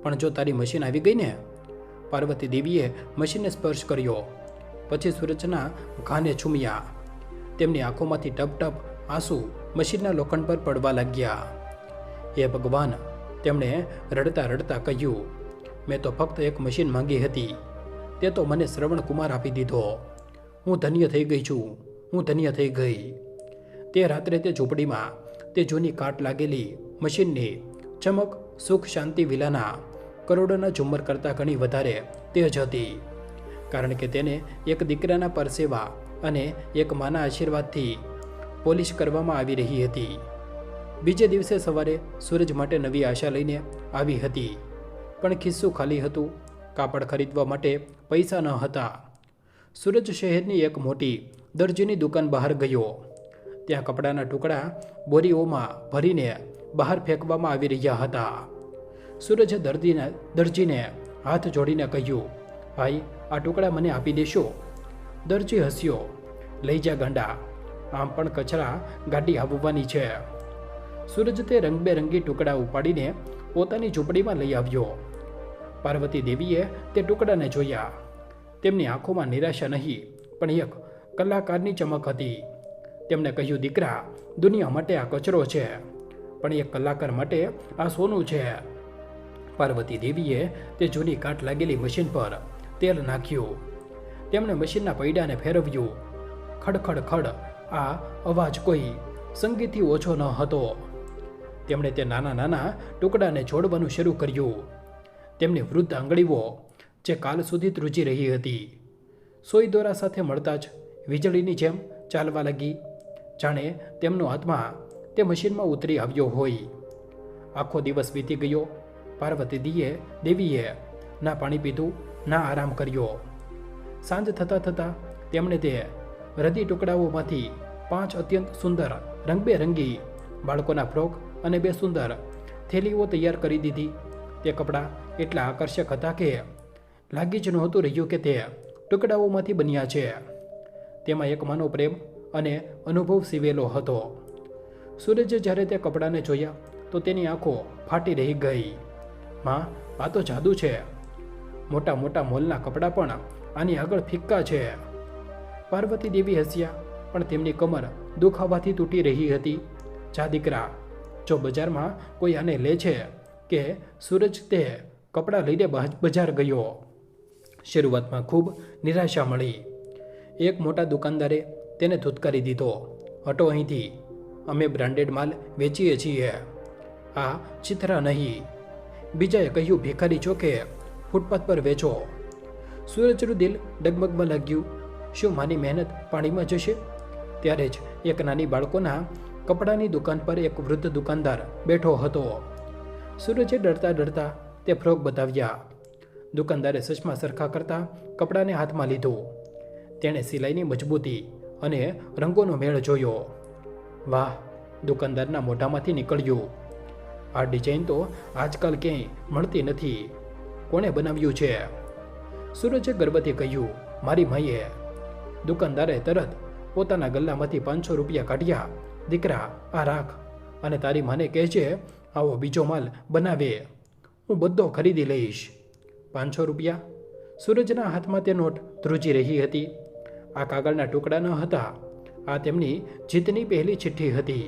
પણ જો તારી મશીન આવી ગઈ ને પાર્વતી દેવીએ મશીનને સ્પર્શ કર્યો, પછી સૂરજના ઘાને છૂમ્યા. તેમની આંખોમાંથી ટપ ટપ આંસુ મશીનના લોખંડ પર પડવા લાગ્યા. હે ભગવાન, તેમણે રડતા રડતા કહ્યું, મેં તો ફક્ત એક મશીન માંગી હતી, તે તો મને શ્રવણકુમાર આપી દીધો. હું ધન્ય થઈ ગઈ છું, હું ધન્ય થઈ ગઈ. તે રાત્રે તે ઝૂંપડીમાં તે જૂની કાટ લાગેલી મશીનની ચમક સુખ શાંતિ વિલાના કરોડોના ઝુમ્મર કરતાં ઘણી વધારે તેજ હતી, કારણ કે તેને એક દીકરાના પરસેવા અને એક માના આશીર્વાદથી પોલિશ કરવામાં આવી રહી હતી. બીજે દિવસે સવારે સૂરજ માટે નવી આશા લઈને આવી હતી, પણ ખિસ્સું ખાલી હતું. કાપડ ખરીદવા માટે પૈસા ન હતા. સૂરજ શહેરની એક મોટી દરજીની દુકાન બહાર ગયો. ત્યાં કપડાના ટુકડા બોરીઓમાં ભરીને બહાર ફેંકવામાં આવી રહ્યા હતા. સૂરજે દરજીને હાથ જોડીને કહ્યું, ભાઈ, આ ટુકડા મને આપી દેશો? દરજી હસ્યો, લઈ જા ગાંડા, આમ પણ કચરા ગાડી આવવાની છે. સૂરજ તે રંગબેરંગી ટુકડા ઉપાડીને પોતાની ઝૂંપડીમાં લઈ આવ્યો. પાર્વતી દેવીએ તે ટુકડાને જોયા. તેમની આંખોમાં નિરાશા નહીં, પણ એક કલાકારની ચમક હતી. તેમણે કહ્યું, દીકરા, દુનિયા માટે આ કચરો છે, પણ એક કલાકાર માટે આ સોનું છે. પાર્વતી દેવીએ તે જૂની કાટ લાગેલી મશીન પર તેલ નાખ્યું. તેમણે મશીનના પૈડાને ફેરવ્યું. ખડખડ ખડ. આ અવાજ કોઈ સંગીતથી ઓછો ન હતો. તેમણે તે નાના નાના ટુકડાને જોડવાનું શરૂ કર્યું. તેમની વૃદ્ધ આંગળીઓ જે કાલ સુધી ધ્રુજી રહી હતી, સોય દોરા સાથે મળતા જ વીજળીની જેમ ચાલવા લાગી, જાણે તેમનો આત્મા તે મશીનમાં ઉતરી આવ્યો હોય. આખો દિવસ વીતી ગયો. પાર્વતી દેવીએ ના પાણી પીધું, ના આરામ કર્યો. સાંજ થતાં થતાં તેમણે તે રદી ટુકડાઓમાંથી 5 અત્યંત સુંદર રંગબેરંગી બાળકોના ફ્રોક અને 2 સુંદર થેલીઓ તૈયાર કરી દીધી. તે કપડાં એટલા આકર્ષક હતા કે લાગી જ નહોતું રહ્યું કે તે ટુકડાઓમાંથી બન્યા છે. તેમાં એક માનો પ્રેમ અને અનુભવ સીવેલો હતો. સૂરજે જ્યારે તે કપડાને જોયા તો તેની આંખો ફાટી રહી ગઈ. માં, આ તો જાદુ છે. મોટા મોટા મોલના કપડાં પણ આની આગળ ફિક્કા છે. પાર્વતી દેવી હસ્યા, પણ તેમની કમર દુખાવાથી તૂટી રહી હતી. જા દીકરા, જો બજારમાં કોઈ આને લે છે કે સૂરજ તે કપડાં લઈને બજાર ગયો. શરૂઆતમાં ખૂબ નિરાશા મળી. એક મોટા દુકાનદારે તેને ધૂતકારી દીધો, હટો અહીંથી, અમે બ્રાન્ડેડ માલ વેચીએ છીએ, આ ચિત્રા નહીં. બીજાએ કહ્યું, ભિખારી ચોકે ફૂટપાથ પર વેચો. સૂરજનું દિલ ડગમગમાં લાગ્યું. શું મારી મહેનત પાણીમાં જશે? ત્યારે જ એક નાની બાળકોના કપડાની દુકાન પર એક વૃદ્ધ દુકાનદાર બેઠો હતો. સૂરજે ડરતા ડરતા તે ફ્રોક બતાવ્યા. દુકાનદારે ચશ્મા સરખા કરતા કપડાને હાથમાં લીધું. તેણે સિલાઈની મજબૂતી અને રંગોનો મેળ જોયો. વાહ, દુકાનદારના મોઢામાંથી નીકળ્યું, આ ડિઝાઇન તો આજકાલ ક્યાંય મળતી નથી. કોણે બનાવ્યું છે? સૂરજે ગર્વથી કહ્યું, મારી માઈએ. દુકાનદારે તરત પોતાના ગલ્લામાંથી 500 રૂપિયા કાઢ્યા. દીકરા, આ રાખ અને તારી માને કહેજે આવો બીજો માલ બનાવે, હું બધો ખરીદી લઈશ. 500 રૂપિયા? સૂરજના હાથમાં તે નોટ ધ્રુજી રહી હતી. આ કાગળના ટુકડા ન હતા, આ તેમની જીતની પહેલી ચિઠ્ઠી હતી.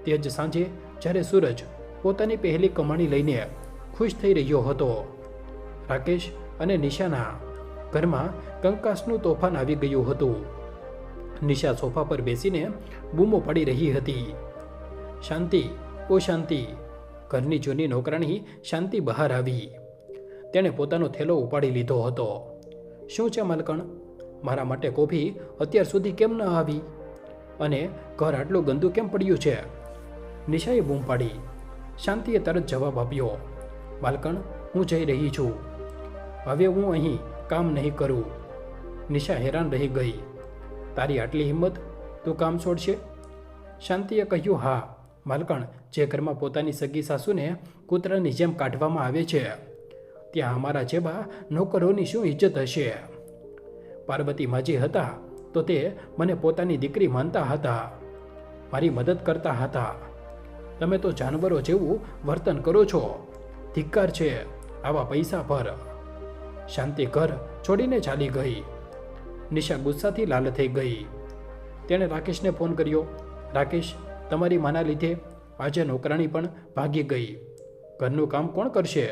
તે જ સાંજે જ્યારે સૂરજ પોતાની પહેલી કમાણી લઈને ખુશ થઈ રહ્યો હતો, રાકેશ અને નિશાના ઘરમાં કંકાસનું તોફાન આવી ગયું હતું. નિશા સોફા પર બેસીને બૂમો પાડી રહી હતી. શાંતિ, ઓ શાંતિ. ઘરની જૂની નોકરાણી શાંતિ બહાર આવી. તેણે પોતાનો થેલો ઉપાડી લીધો હતો. શું છે માલકણ? મારા માટે કોફી અત્યાર સુધી કેમ ન આવી? અને ઘર આટલું ગંદુ કેમ પડ્યું છે? નિશાએ બૂમ પાડી. શાંતિએ તરત જવાબ આપ્યો, માલકણ, હું જઈ રહી છું, હવે હું અહીં કામ નહીં કરું. નિશા હેરાન રહી ગઈ. તારી આટલી હિંમત, તું કામ છોડશે? શાંતિએ કહ્યું, હા માલકણ, જે ઘરમાં પોતાની સગી સાસુને કૂતરાની જેમ કાઢવામાં આવે છે, ત્યાં અમારા જેવા નોકરોની શું ઇજ્જત હશે? પાર્વતી માજી હતા તો તે મને પોતાની દીકરી માનતા હતા, મારી મદદ કરતા હતા. તમે તો જાનવરો જેવું વર્તન કરો છો. ધિક્કાર છે આવા પૈસા પર. શાંતિ ઘર છોડીને ચાલી ગઈ. નિશા ગુસ્સાથી લાલ થઈ ગઈ. તેણે રાકેશને ફોન કર્યો. રાકેશ, તમારી માના લીધે આજે નોકરાણી પણ ભાગી ગઈ. ઘરનું કામ કોણ કરશે?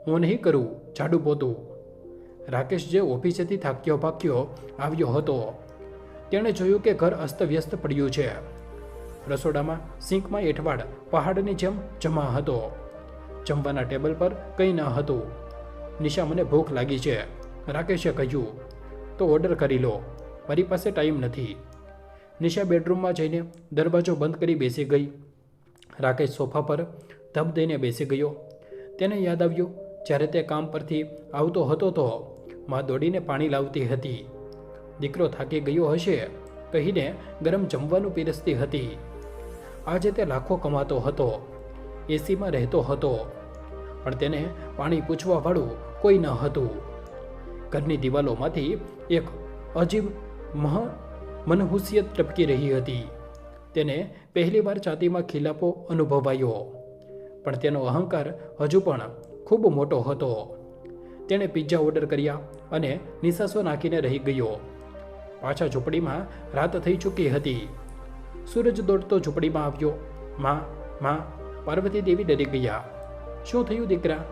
હું નહીં કરું, ઝાડુ પોતું. રાકેશ જે ઓફિસેથી થાક્યો ભાગ્યો આવ્યો હતો. તેણે જોયું કે ઘર અસ્તવ્યસ્ત પડ્યું છે. રસોડામાં સિંકમાં એઠવાડ પહાડની જેમ જમા હતો. જમવાના ટેબલ પર કંઈ ન હતું. નિશા, મને ભૂખ લાગી છે, રાકેશે કહ્યું. તો ઓર્ડર કરી લો, મારી પાસે ટાઈમ નથી. નિશા બેડરૂમમાં જઈને દરવાજો બંધ કરી બેસી ગઈ. રાકેશ સોફા પર ધબ દઈને બેસી ગયો. તેને યાદ આવ્યું જ્યારે તે કામ પરથી આવતો હતો તો માં દોડીને પાણી લાવતી હતી. દીકરો થાકી ગયો હશે કહીને ગરમ જમવાનું પીરસતી હતી. આજે તે લાખો કમાતો હતો, એસીમાં રહેતો હતો, પણ તેને પાણી પૂછવાવાળું કોઈ ન હતું. ઘરની દિવાલોમાંથી એક અજીબ મનહુસિયત ટપકી રહી હતી. તેને પહેલીવાર છાતીમાં ખિલાપો અનુભવાયો, પણ તેનો અહંકાર હજુ પણ ખૂબ મોટો હતો. તેણે પિઝા ઓર્ડર કર્યા અને નિસાસો નાખીને રહી ગયો. પાછા ઝૂંપડીમાં રાત થઈ ચૂકી હતી. સૂરજ દોડતો ઝૂંપડીમાં આવ્યો. માં, પાર્વતી દેવી ડરી ગયા. શું થયું દીકરા?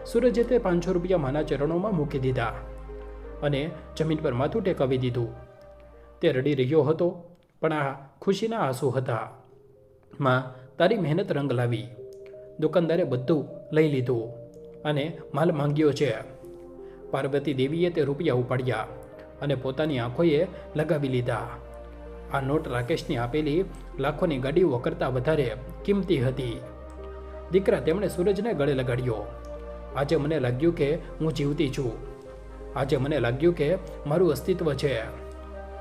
સૂરજે તે 500 રૂપિયા માના ચરણોમાં મૂકી દીધા અને જમીન પર માથું ટેકાવી દીધું. તે રડી રહ્યો હતો, પણ આ ખુશીના આંસુ હતા. માં, તારી મહેનત રંગ લાવી. દુકાનદારે બધું લઈ લીધું અને માલ માંગ્યો છે. પાર્વતી દેવીએ તે રૂપિયા ઉપાડ્યા અને પોતાની આંખોએ લગાવી લીધા. આ નોટ રાકેશની આપેલી લાખોની ગાડીઓ કરતાં વધારે કિંમતી હતી. દીકરા, તેમણે સૂરજને ગળે લગાડ્યો. આજે મને લાગ્યું કે હું જીવતી છું. આજે મને લાગ્યું કે મારું અસ્તિત્વ છે.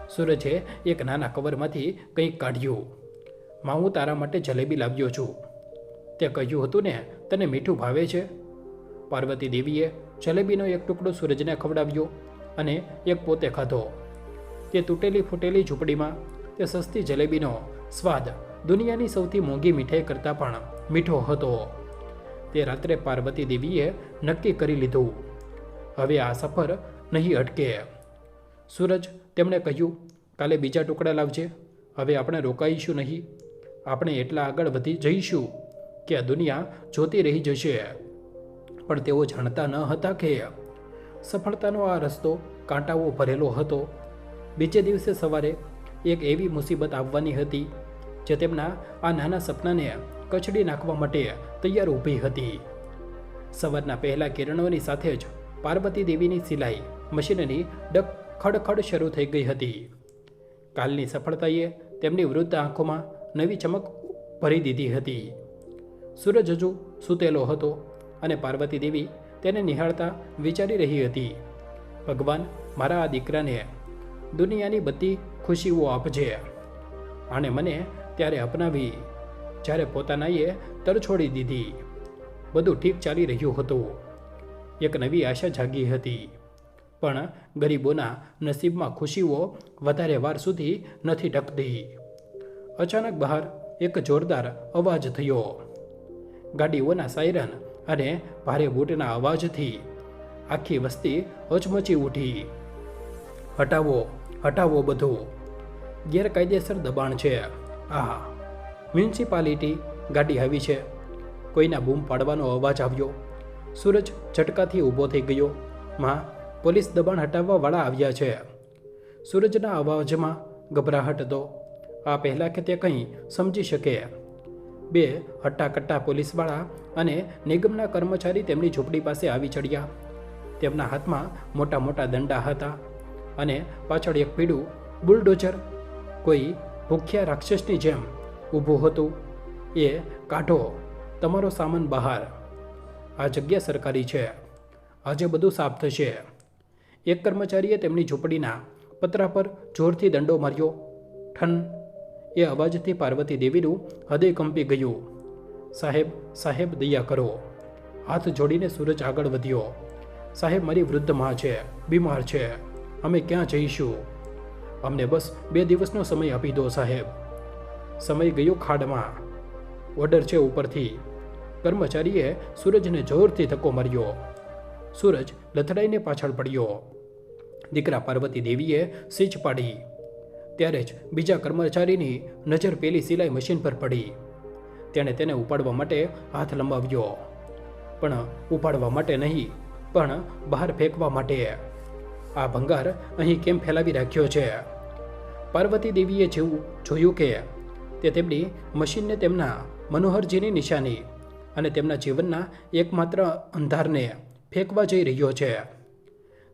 સૂરજે એક નાના કવરમાંથી કંઈક કાઢ્યું. માં, હું તારા માટે જલેબી લાવ્યો છું. તે કહ્યું હતું ને તને મીઠું ભાવે છે. પાર્વતી દેવીએ જલેબીનો એક ટુકડો સૂરજને ખવડાવ્યો અને એક પોતે ખાધો. તે તૂટેલી ફૂટેલી ઝૂંપડીમાં તે સસ્તી જલેબીનો સ્વાદ દુનિયાની સૌથી મોંઘી મીઠાઈ કરતાં પણ મીઠો હતો. તે રાત્રે પાર્વતી દેવીએ નક્કી કરી લીધું, હવે આ સફર નહીં અટકે. સૂરજ, તેમણે કહ્યું, કાલે બીજા ટુકડા લાવજે. હવે આપણે રોકાઈશું નહીં. આપણે એટલા આગળ વધી જઈશું કે આ દુનિયા જોતી રહી જશે. પણ તેઓ જાણતા ન હતા કે સફળતાનો આ રસ્તો કાંટાઓ ભરેલો હતો. બીજે દિવસે સવારે એક એવી મુસીબત આવવાની હતી જે તેમના આ નાના સપનાને કચડી નાખવા માટે તૈયાર ઊભી હતી. સવારના પહેલા કિરણોની સાથે જ પાર્વતી દેવીની સિલાઈ મશીનની ખડખડ શરૂ થઈ ગઈ હતી. કાલની સફળતાએ તેમની વૃદ્ધ આંખોમાં નવી ચમક ભરી દીધી હતી. સૂરજ હજુ સૂતેલો હતો અને પાર્વતી દેવી તેને નિહાળતા વિચારી રહી હતી, ભગવાન, મારા આ દીકરાને દુનિયાની બધી ખુશીઓ આપજે. આણે મને ત્યારે અપનાવી જ્યારે પોતાનાએ તરછોડી દીધી. બધું ઠીક ચાલી રહ્યું હતું. એક નવી આશા જાગી હતી, પણ ગરીબોના નસીબમાં ખુશીઓ વધારે વાર સુધી નથી ટકતી. અચાનક બહાર એક જોરદાર અવાજ થયો. ગાડીઓના સાયરન અને ભારે બૂટના અવાજથી આખી વસ્તી હચમચી ઉઠી. હટાવો, હટાવો બધું, ગેરકાયદેસર દબાણ છે. આ મ્યુનિસિપાલિટી ગાડી આવી છે. કોઈના બૂમ પાડવાનો અવાજ આવ્યો. સૂરજ ઝટકાથી ઊભો થઈ ગયો. માં, પોલીસ દબાણ હટાવવાવાળા આવ્યા છે. સૂરજના અવાજમાં ગભરાહટ હતો. આ પહેલાં કે તે કંઈ સમજી શકે. 2 હટ્ટાકટ્ટા પોલીસવાળા અને નિગમના કર્મચારી તેમની ઝૂંપડી પાસે આવી ચડ્યા. તેમના હાથમાં મોટા મોટા દંડા હતા અને પાછળ એક પીળું બુલડોઝર કોઈ ભૂખ્યા રાક્ષસની જેમ ઊભું હતું. એ, કાઢો તમારો સામાન બહાર. આ જગ્યા સરકારી છે. આજે બધું સાફ થશે. એક કર્મચારીએ તેમની ઝૂંપડીના પતરા પર જોરથી દંડો માર્યો. ઠન! એ અવાજથી પાર્વતી દેવીનું હૃદય કંપી ગયું. સાહેબ, સાહેબ, દયા કરો. હાથ જોડીને સૂરજ આગળ વધ્યો. સાહેબ, મારી વૃદ્ધ માં છે, બીમાર છે. અમે ક્યાં જઈશું? અમને બસ 2 દિવસનો સમય આપી દો સાહેબ. સમય ગયો ખાડમાં. ઓર્ડર છે ઉપરથી. કર્મચારીએ સૂરજને જોરથી ધક્કો માર્યો. સૂરજ લથડાઈને પાછળ પડ્યો. દીકરા પાર્વતી દેવીએ સીચ પાડી. ત્યારે જ બીજા કર્મચારીની નજર પેલી સિલાઈ મશીન પર પડી. તેણે તેને ઉપાડવા માટે હાથ લંબાવ્યો, પણ ઉપાડવા માટે નહીં, પણ બહાર ફેંકવા માટે. આ ભંગાર અહીં કેમ ફેલાવી રાખ્યો છે? પાર્વતી દેવીએ જેવું જોયું કે તે તેમની મશીનને તેમના મનોહરજીની નિશાની અને તેમના જીવનના એકમાત્ર અંધારને ફેંકવા જઈ રહ્યો છે.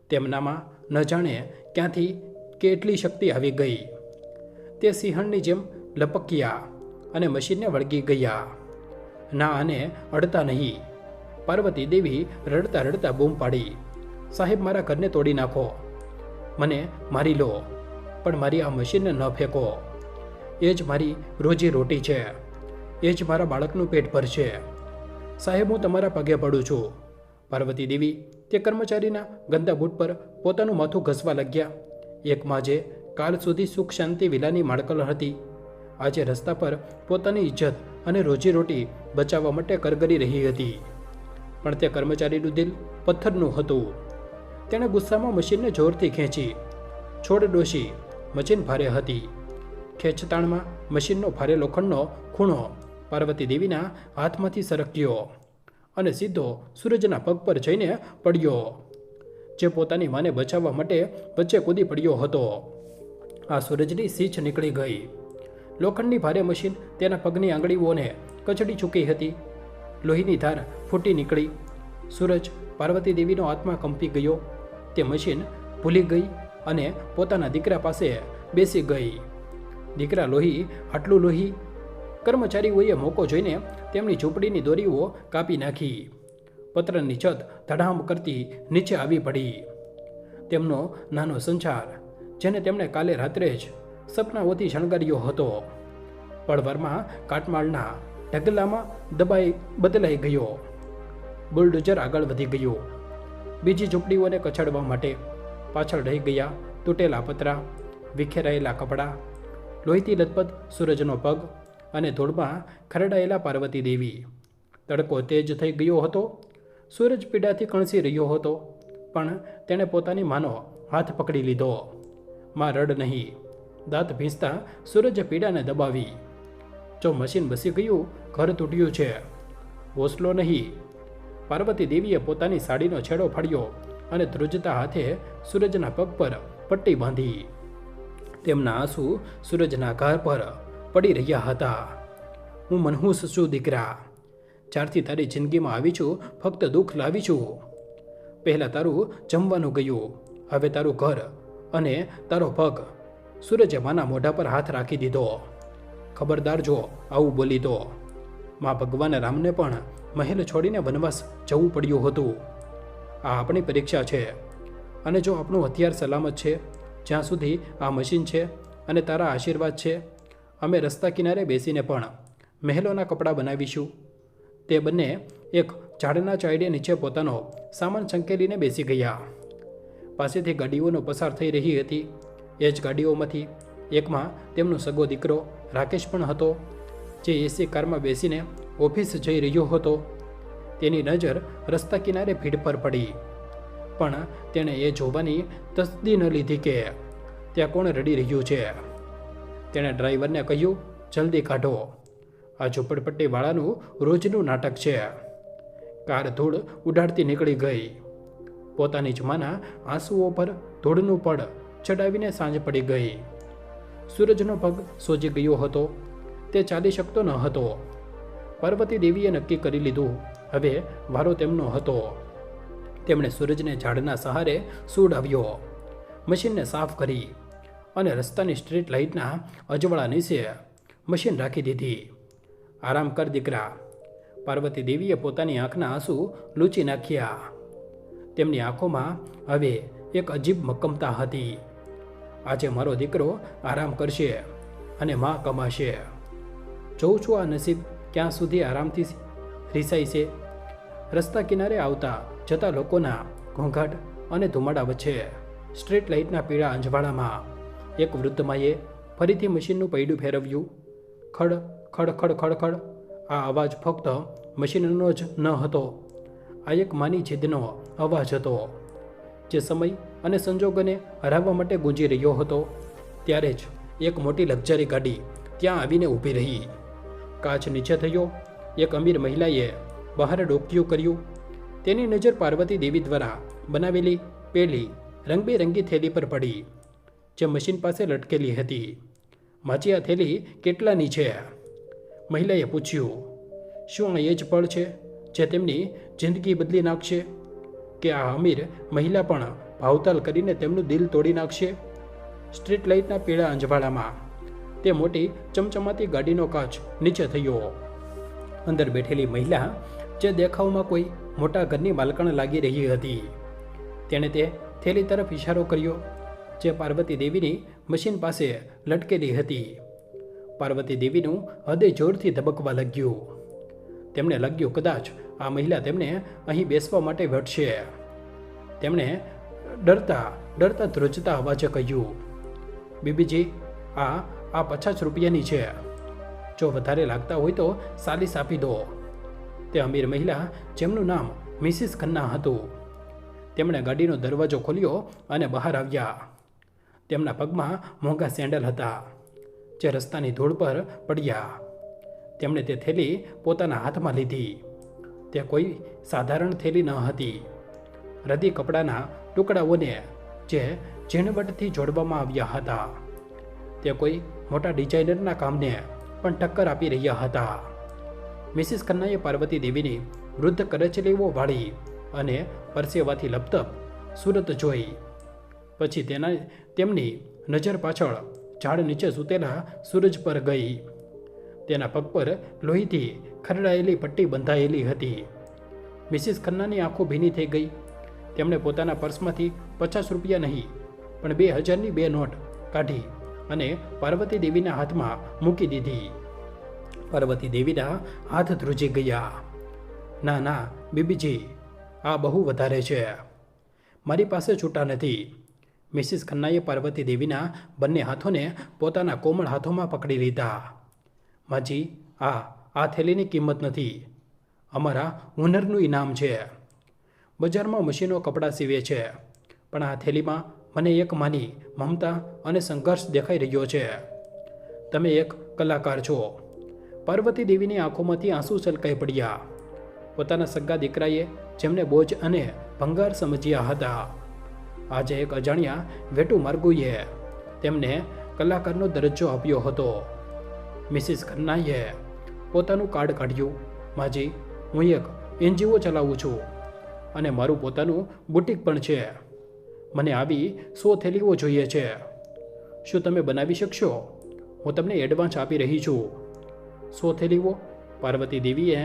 તેમનામાં ન જાણે ક્યાંથી કેટલી શક્તિ આવી ગઈ. તે સિંહણની જેમ લપક્યા અને મશીનને વળગી ગયા. ના, આને અડતા નહીં. પાર્વતી દેવી રડતા રડતા બૂમ પાડી, સાહેબ, મારા ઘરને તોડી નાખો, મને મારી લો, પણ મારી આ મશીનને ન ફેંકો. એ જ મારી રોજી રોટી છે, એ જ મારા બાળકનું પેટ ભરશે. સાહેબ, હું તમારા પગે પડું છું. પાર્વતી દેવી તે કર્મચારીના ગંદા બૂટ પર પોતાનું માથું ઘસવા લાગ્યા. એક માં જે કાલ સુધી સુખ શાંતિ વિલાની માળકલ હતી, આજે રસ્તા પર પોતાની ઇજ્જત અને રોજીરોટી બચાવવા માટે કરગરી રહી હતી. પણ તે કર્મચારીનું દિલ પથ્થરનું હતું. તેણે ગુસ્સામાં મશીનને જોરથી ખેંચી. છોડ ડોશી, મશીન ભારે હતી. ખેંચતાણમાં મશીનનો ભારે લોખંડનો ખૂણો પાર્વતી દેવીના હાથમાંથી સરક્યો અને સીધો સૂરજના પગ પર જઈને પડ્યો, જે પોતાની માને બચાવવા માટે વચ્ચે કૂદી પડ્યો હતો. આ સૂરજની સીંચ નીકળી ગઈ. લોખંડની ભારે મશીન તેના પગની આંગળીઓને કચડી ચૂકી હતી. લોહીની ધાર ફૂટી નીકળી. સૂરજ પાર્વતી દેવીનો આત્મા કંપી ગયો. તે મશીન ભૂલી ગઈ અને પોતાના દીકરા પાસે બેસી ગઈ. દીકરા, લોહી, આટલું લોહી! કર્મચારીઓએ મોકો જોઈને તેમની ઝૂંપડીની દોરીઓ કાપી નાખી. પતરાની છત ધડામ કરતી નીચે આવી પડી. તેમનો નાનો સંસાર, જેને તેમણે કાલે રાત્રે જ સપનાઓથી શણગાર્યો હતો, પળવારમાં કાટમાળના ઢગલામાં બદલાઈ ગયો. બુલડોઝર આગળ વધી ગયું. બીજી ઝૂંપડીઓને કચડવા માટે પાછળ રહી ગયા તૂટેલા પતરા, વિખેરાયેલા કપડાં, લોહીથી લથપથ સૂરજનો પગ અને ધૂળમાં ખરડાયેલા પાર્વતી દેવી. તડકો તેજ થઈ ગયો હતો. સૂરજ પીડાથી કણસી રહ્યો હતો, પણ તેણે પોતાની માનો હાથ પકડી લીધો. માં, રડ નહીં. દાંત ભીંસતા સૂરજે પીડાને દબાવી. જો મશીન બસી ગયું, ઘર તૂટ્યું છે, હોસલો નહીં. પાર્વતી દેવીએ પોતાની સાડીનો છેડો ફાડ્યો અને ધ્રુજતા હાથે સૂરજના પગ પર પટ્ટી બાંધી. તેમના આંસુ સૂરજના ઘા પર પડી રહ્યા હતા. હું મનહૂસ છું દીકરા. જ્યારથી તારી જિંદગીમાં આવી છું, ફક્ત દુઃખ લાવી છું. પહેલાં તારું જમવાનું ગયું, હવે તારું ઘર અને તારો પગ. સૂરજે માના મોઢા પર હાથ રાખી દીધો. ખબરદાર જો આવું બોલી તો. માં ભગવાન રામને પણ મહેલ છોડીને વનવાસ જવું પડ્યું હતું. આ આપણી પરીક્ષા છે, અને જો આપણું હથિયાર સલામત છે, જ્યાં સુધી આ મશીન છે અને તારા આશીર્વાદ છે, અમે રસ્તા કિનારે બેસીને પણ મહેલોના કપડાં બનાવીશું. તે બંને એક ઝાડના ચાયડે નીચે પોતાનો સામાન સંકેલીને બેસી ગયા. પાસેથી ગાડીઓનો પસાર થઈ રહી હતી. એ જ ગાડીઓમાંથી એકમાં તેમનો સગો દીકરો રાકેશ પણ હતો, જે એસી કારમાં બેસીને ઓફિસ જઈ રહ્યો હતો. તેની નજર રસ્તા કિનારે ભીડ પર પડી, પણ તેણે એ જોવાની તસદી ન લીધી કે ત્યાં કોણ રડી રહ્યું છે. તેણે ડ્રાઈવરને કહ્યું, જલ્દી કાઢો, આ ઝૂંપડપટ્ટીવાળાનું રોજનું નાટક છે. કાર ધૂળ ઉડાડતી નીકળી ગઈ. પોતાની જ માના આંસુઓ પર ધૂળનું પડ ચડાવીને સાંજ પડી ગઈ. સૂરજનો પગ સોજી ગયો હતો. તે ચાલી શકતો ન હતો. પાર્વતી દેવીએ નક્કી કરી લીધું, હવે વારો તેમનો હતો. તેમણે સૂરજને ઝાડના સહારે સુડાવ્યો, મશીનને સાફ કરી અને રસ્તાની સ્ટ્રીટ લાઇટના અજવાળા નીચે મશીન રાખી દીધી. આરામ કર દીકરા. પાર્વતી દેવીએ પોતાની આંખના આંસુ લૂંચી નાખ્યા. તેમની આંખોમાં હવે એક અજીબ મક્કમતા હતી. આજે મારો દીકરો આરામ કરશે અને માં કમાશે. જોઉં છું આ નસીબ ક્યાં સુધી આરામથી રીસાય છે. રસ્તા કિનારે આવતા જતા લોકોના ઘોંઘાટ અને ધુમાડા વચ્ચે સ્ટ્રીટ લાઇટના પીળા અંજવાળામાં એક વૃદ્ધ માએ ફરીથી મશીનનું પૈડું ફેરવ્યું. ખડ ખડ ખડ ખડ ખડ. આ અવાજ ફક્ત મશીનનો જ ન હતો. આ એક માની જીદનો અવાજ હતો, જે સમય અને સંજોગોને હરાવવા માટે ગુંજી રહ્યો હતો. ત્યારે જ એક મોટી લક્ઝરી ગાડી ત્યાં આવીને ઊભી રહી. કાચ નીચે થયો. એક અમીર મહિલાએ બહાર ડોકિયું કર્યું. તેની નજર પાર્વતી દેવી દ્વારા બનાવેલી પેલી રંગબેરંગી થેલી પર પડી, જે મશીન પાસે લટકેલી હતી. માજી, આ થેલી કેટલાની છે? મહિલાએ પૂછ્યું. શું આ એ જ પળ છે જે તેમની જિંદગી બદલી નાખશે? કે આ અમીર મહિલા પણ ભાવતાલ કરીને તેમનું દિલ તોડી નાખશે? સ્ટ્રીટ લાઇટના પીળા અંજવાળામાં તે મોટી ચમચમાતી ગાડીનો કાચ નીચે થયો. અંદર બેઠેલી મહિલા, જે દેખાવમાં કોઈ મોટા ઘરની માલકણ લાગી રહી હતી, તેણે તે થેલી તરફ ઇશારો કર્યો, જે પાર્વતી દેવીની મશીન પાસે લટકેલી હતી. પાર્વતી દેવીનું હૃદય જોરથી ધબકવા લાગ્યું. તેમને લાગ્યું કદાચ આ મહિલા તેમને અહીં બેસવા માટે વટશે. તેમણે ડરતા ધ્રુજતા અવાજે કહ્યું, બીબીજી, આ 50 રૂપિયાની છે. જો વધારે લાગતા હોય તો સાલિસ આપી દો. તે અમીર મહિલા, જેમનું નામ મિસિસ ખન્ના હતું, તેમણે ગાડીનો દરવાજો ખોલ્યો અને બહાર આવ્યા. તેમના પગમાં મોંઘા સેન્ડલ હતા, જે રસ્તાની ધૂળ પર પડ્યા. તેમણે તે થેલી પોતાના હાથમાં લીધી. તે કોઈ સાધારણ થેલી ન હતી. રદી કપડાના ટુકડાઓને જે ઝીણવટથી જોડવામાં આવ્યા હતા, તે કોઈ મોટા ડિઝાઇનરના કામને પણ ટક્કર આપી રહ્યા હતા. મિસિસ ખન્નાએ પાર્વતી દેવીની વૃદ્ધ કરચલીઓ વાળી અને પરસેવાથી લપતપ સુરત જોઈ. પછી તેમની નજર પાછળ ઝાડ નીચે સૂતેલા સૂરજ પર ગઈ. તેના પગ પર લોહીથી ખરડાયેલી પટ્ટી બંધાયેલી હતી. મિસિસ ખન્નાની આંખો ભીની થઈ ગઈ. તેમણે પોતાના પર્સમાંથી 50 રૂપિયા નહીં પણ 2000ની 2 નોટ કાઢી અને પાર્વતી દેવીના હાથમાં મૂકી દીધી. પાર્વતી દેવીના હાથ ધ્રુજી ગયા. ના ના બીબીજી, આ બહુ વધારે છે. મારી પાસે છૂટા નથી. મિસિસ ખન્નાએ પાર્વતી દેવીના બંને હાથોને પોતાના કોમળ હાથોમાં પકડી લીધા. માજી, આ થેલીની કિંમત નથી. અમારા હુનરનું ઇનામ છે. બજારમાં મશીનો કપડાં સીવે છે, પણ આ થેલીમાં મને એક માની મમતા અને સંઘર્ષ દેખાઈ રહ્યો છે. તમે એક કલાકાર છો. પાર્વતી દેવીની આંખોમાંથી આંસુ છલકાઈ પડ્યા. પોતાના સગા દીકરાએ જેમને બોજ અને ભંગાર સમજ્યા હતા, આજે એક અજાણ્યા વેટુ માર્ગુએ તેમને કલાકારનો દરજ્જો આપ્યો હતો. મિસિસ ખન્નાએ પોતાનું કાર્ડ કાઢ્યું. માજી, હું એક NGO ચલાવું છું અને મારું પોતાનું બુટીક પણ છે. મને આવી 100 થેલીઓ જોઈએ છે. શું તમે બનાવી શકશો? હું તમને એડવાન્સ આપી રહી છું. 100 થેલીઓ? પાર્વતી દેવીએ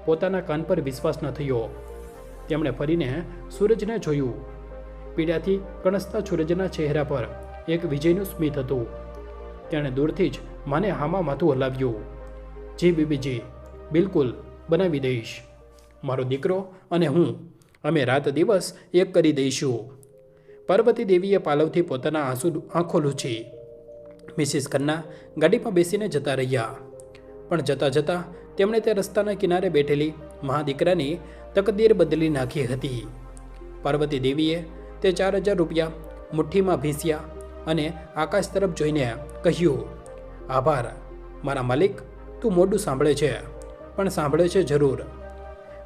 પોતાના કાન પર વિશ્વાસ ન થયો. તેમણે ફરીને સૂરજને જોયું. પીડાથી કણસતા સૂરજના ચહેરા પર એક વિજયનું સ્મિત હતું. તેણે દૂરથી જ માને હામાં માથું હલાવ્યું. જી બીબીજી, બિલકુલ બનાવી દઈશ. મારો દીકરો અને હું, અમે રાત દિવસ એક કરી દઈશું. પાર્વતી દેવીએ પાલવથી પોતાના આંખો લૂછી. મિસિસ ખન્ના ગાડીમાં બેસીને જતા રહ્યા, પણ જતાં જતાં તેમણે તે રસ્તાના કિનારે બેઠેલી મહાદીકરાની તકદીર બદલી નાખી હતી. પાર્વતી દેવીએ તે 4000 રૂપિયા મુઠ્ઠીમાં ભીંસ્યા અને આકાશ તરફ જોઈને કહ્યું, આભાર મારા માલિક. તું મોડું સાંભળે છે, પણ સાંભળે છે જરૂર.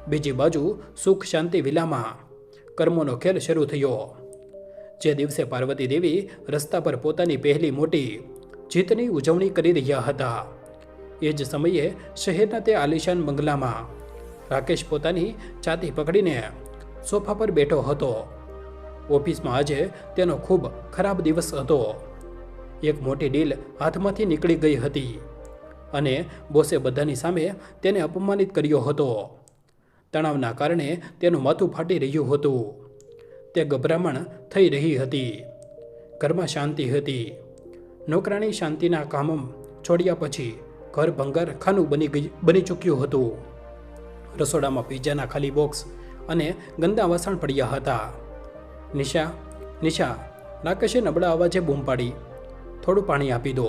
બીજી બાજુ સુખ શાંતિ વિલામાં કર્મોનો ખેલ શરૂ થયો. જે દિવસે પાર્વતી દેવી રસ્તા પર પોતાની પહેલી મોટી જીતની ઉજવણી કરી રહ્યા હતા, એ જ સમયે શહેરના તે આલિશાન બંગલામાં રાકેશ પોતાની છાતી પકડીને સોફા પર બેઠો હતો. ઓફિસમાં આજે તેનો ખૂબ ખરાબ દિવસ હતો. એક મોટી ડીલ હાથમાંથી નીકળી ગઈ હતી અને બોસે બધાની સામે તેને અપમાનિત કર્યો હતો. તણાવના કારણે તેનું માથું ફાટી રહ્યું હતું. તે ગભરામણ થઈ રહી હતી. ઘરમાં શાંતિ હતી. નોકરાણી શાંતિના કામ છોડ્યા પછી ઘર ભંગાર ખાનું બની ચૂક્યું હતું. રસોડામાં પિઝાના ખાલી બોક્સ અને ગંદા વાસણ પડ્યા હતા. નિશા, રાકેશે નબળા અવાજે બૂમ પાડી. થોડું પાણી આપી દો,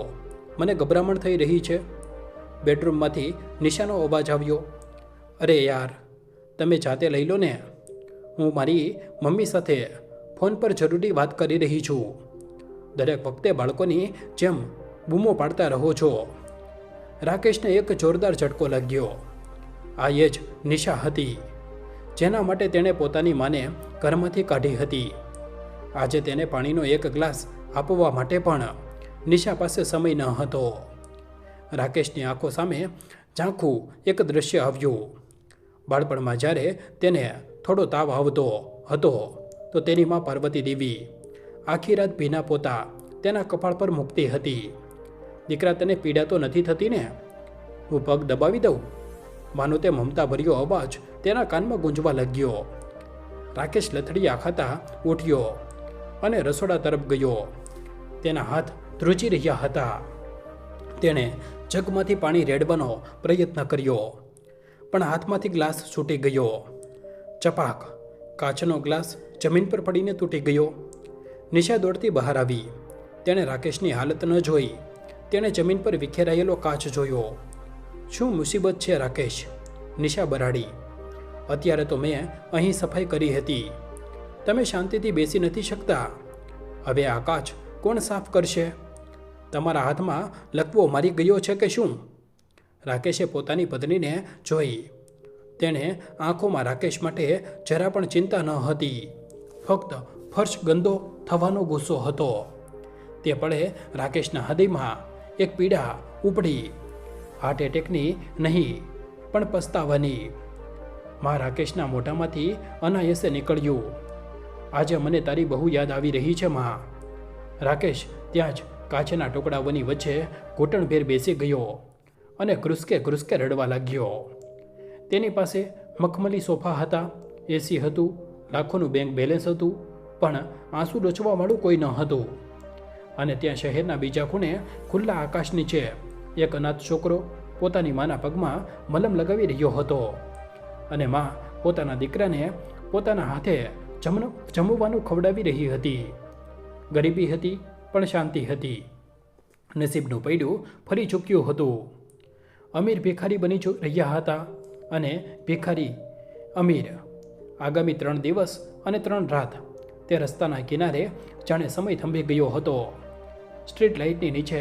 મને ગભરામણ થઈ રહી છે. બેડરૂમમાંથી નિશાનો અવાજ આવ્યો. અરે યાર, તમે જાતે લઈ લો ને. હું મારી મમ્મી સાથે ફોન પર જરૂરી વાત કરી રહી છું. દરેક વખતે બાળકોની જેમ બૂમો પાડતા રહો છો. રાકેશને એક જોરદાર ઝટકો લાગ્યો. આ એ જ નિશા હતી જેના માટે તેણે પોતાની માને ઘરમાંથી કાઢી હતી. આજે તેને પાણીનો એક ગ્લાસ આપવા માટે પણ નિશા પાસે સમય ન હતો. રાકેશની આંખો સામે ઝાંખું એક દૃશ્ય આવ્યું. બાળપણમાં જ્યારે તેને થોડો તાવ આવતો હતો તો તેની માં પાર્વતી દેવી આખી રાત ભીના પોતા તેના કપાળ પર મૂકતી હતી. દીકરા, તને પીડા તો નથી થતી ને? હું પગ દબાવી દઉં? માનો તે મમતાભર્યો અવાજ તેના કાનમાં ગુંજવા લાગ્યો. રાકેશ લથડિયા ખાતા ઉઠ્યો અને રસોડા તરફ ગયો. તેના હાથ ધ્રુજી રહ્યા હતા. તેણે જગમાંથી પાણી રેડવાનો પ્રયત્ન કર્યો પણ હાથમાંથી ગ્લાસ છૂટી ગયો. ચપાક! કાચનો ગ્લાસ જમીન પર પડીને તૂટી ગયો. નિશા દોડતી બહાર આવી. તેણે રાકેશની હાલત ન જોઈ. તેણે જમીન પર વિખેરાયેલો કાચ જોયો. શું મુસીબત છે રાકેશ? નિશા બરાડી. અત્યારે તો મેં અહીં સફાઈ કરી હતી. તમે શાંતિથી બેસી નથી શકતા? હવે આ કાચ કોણ સાફ કરશે? તમારા હાથમાં લકવો મારી ગયો છે કે શું? રાકેશે પોતાની પત્નીને જોઈ. તેણે આંખોમાં રાકેશ માટે જરા પણ ચિંતા ન હતી. ફક્ત ફર્શ ગંદો થવાનો ગુસ્સો હતો. તે પળે રાકેશના હૃદયમાં એક પીડા ઉપડી. હાર્ટ એટેકની નહીં પણ પસ્તાવાની. માં રાકેશના મોઢામાંથી અનાયસે નીકળ્યું. આજે મને તારી બહુ યાદ આવી રહી છે માં. રાકેશ ત્યાં જ કાચના ટુકડાઓની વચ્ચે ઘૂંટણભેર બેસી ગયો અને ઘ્રુસકે રડવા લાગ્યો. તેની પાસે મખમલી સોફા હતા, એસી હતું, લાખોનું બેંક બેલેન્સ હતું, પણ આંસુ ડોચવાવાળું કોઈ ન હતું. અને ત્યાં શહેરના બીજા ખૂણે ખુલ્લા આકાશ નીચે એક અનાથ છોકરો પોતાની માના પગમાં મલમ લગાવી રહ્યો હતો. અને માં પોતાના દીકરાને પોતાના હાથે જમવાનું ખવડાવી રહી હતી. ગરીબી હતી પણ શાંતિ હતી. નસીબનું પૈડું ફરી ચૂક્યું હતું. અમીર ભિખારી બની રહ્યા હતા અને ભિખારી અમીર. આગામી 3 દિવસ અને 3 રાત તે રસ્તાના કિનારે જાણે સમય થંભી ગયો હતો. સ્ટ્રીટ લાઇટની નીચે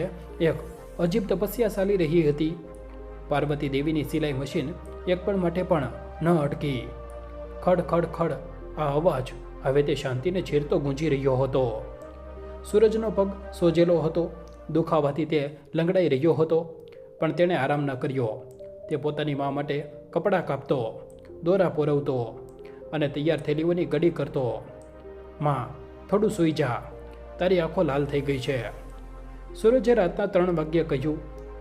એક અજીબ તપસ્યા ચાલી રહી હતી. પાર્વતી દેવીની સિલાઈ મશીન એક પળ માટે પણ ન અટકી. ખડ ખડ ખડ આ અવાજ હવે તે શાંતિને છેરતો ગુંજી રહ્યો હતો. સૂરજનો પગ સોજેલો હતો. દુખાવાથી તે લંગડાઈ રહ્યો હતો પણ તેણે આરામ ન કર્યો. તે પોતાની મા માટે કપડાં કાપતો, દોરા પોરવતો અને તૈયાર થેલીઓની ગડી કરતો. માં, થોડું સૂઈ જા, તારી આંખો લાલ થઈ ગઈ છે. સૂરજે રાતના 3 વાગ્યે કહ્યું,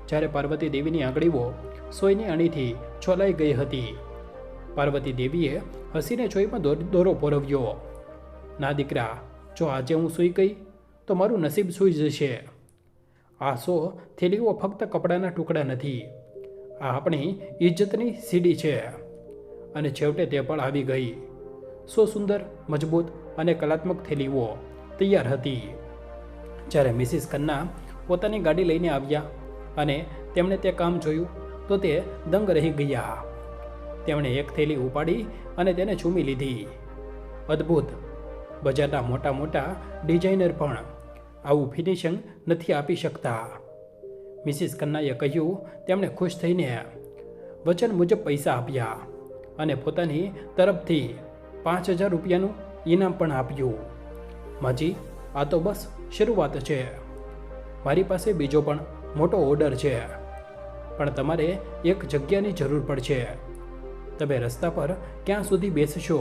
જ્યારે પાર્વતી દેવીની આંગળીઓ સોયની અણીથી છોલાઈ ગઈ હતી. પાર્વતી દેવીએ હસીને ચોઈમાં દોરો પોરવ્યો. ના દીકરા, જો આજે હું સૂઈ ગઈ તો મારું નસીબ સૂઈ જશે. આ 100 થેલીઓ ફક્ત કપડાના ટુકડા નથી, આ આપણી ઇજ્જતની સીડી છે. અને છેવટે તે પણ આવી ગઈ. 100 સુંદર, મજબૂત અને કલાત્મક થેલીઓ તૈયાર હતી. જ્યારે મિસિસ ખન્ના પોતાની ગાડી લઈને આવ્યા અને તેમણે તે કામ જોયું તો તે દંગ રહી ગયા. તેમણે એક થેલી ઉપાડી અને તેને ચૂમી લીધી. અદ્ભુત! બજારના મોટા મોટા ડિઝાઇનર પણ આવું ફિનિશિંગ નથી આપી શકતા. મિસિસ ખન્નાએ કહ્યું. તેમણે ખુશ થઈને વચન મુજબ પૈસા આપ્યા અને પોતાની તરફથી 5000 રૂપિયાનું ઇનામ પણ આપ્યું. માજી, આ તો બસ શરૂઆત છે. મારી પાસે બીજો પણ મોટો ઓર્ડર છે, પણ તમારે એક જગ્યાની જરૂર પડશે. તમે રસ્તા પર ક્યાં સુધી બેસશો?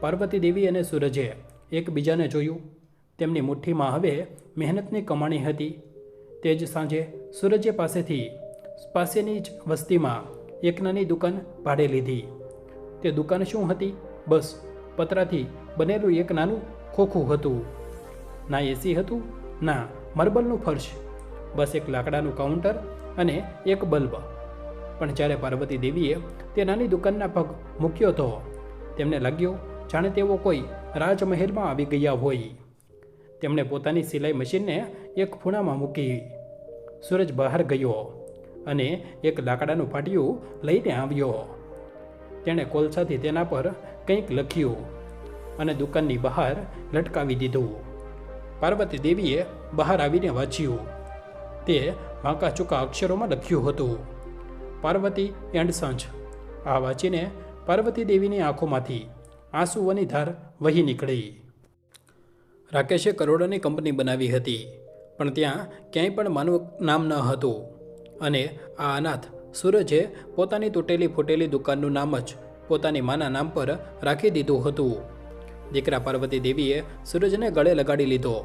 પાર્વતી દેવી અને સૂરજે એકબીજાને જોયું. તેમની મુઠ્ઠીમાં હવે મહેનતની કમાણી હતી. તે જ સાંજે સૂરજે પાસેની જ વસ્તીમાં એક નાની દુકાન ભાડે લીધી. તે દુકાન શું હતી? બસ પતરાથી બનેલું એક નાનું ખોખું હતું. ના એસી હતું, ના માર્બલનું ફર્શ, બસ એક લાકડાનું કાઉન્ટર અને એક બલ્બ. પણ જ્યારે પાર્વતી દેવીએ તે નાની દુકાનના પગ મૂક્યો તો તેમને લાગ્યું જાણે તેઓ કોઈ રાજમહેલમાં આવી ગયા હોય. તેમણે પોતાની સિલાઈ મશીનને એક ખૂણામાં મૂકી. સૂરજ બહાર ગયો અને એક લાકડાનું પાટિયું લઈને આવ્યો. તેણે કોલસાથી તેના પર કંઈક લખ્યું અને દુકાનની બહાર લટકાવી દીધું. પાર્વતી દેવીએ બહાર આવીને વાંચ્યું. તે વાંકા ચૂકા અક્ષરોમાં લખ્યું હતું, પાર્વતી એન્ડ સન્સ. આ વાંચીને પાર્વતી દેવીની આંખોમાંથી આંસુઓની ધાર વહી નીકળી. રાકેશે કરોડોની કંપની બનાવી હતી, પણ ત્યાં ક્યાંય પણ માનું નામ ન હતું. અને આ અનાથ સૂરજે પોતાની તૂટેલી ફૂટેલી દુકાનનું નામ જ પોતાની માના નામ પર રાખી દીધું હતું. દીકરા પાર્વતી દેવીએ સૂરજને ગળે લગાડી લીધો.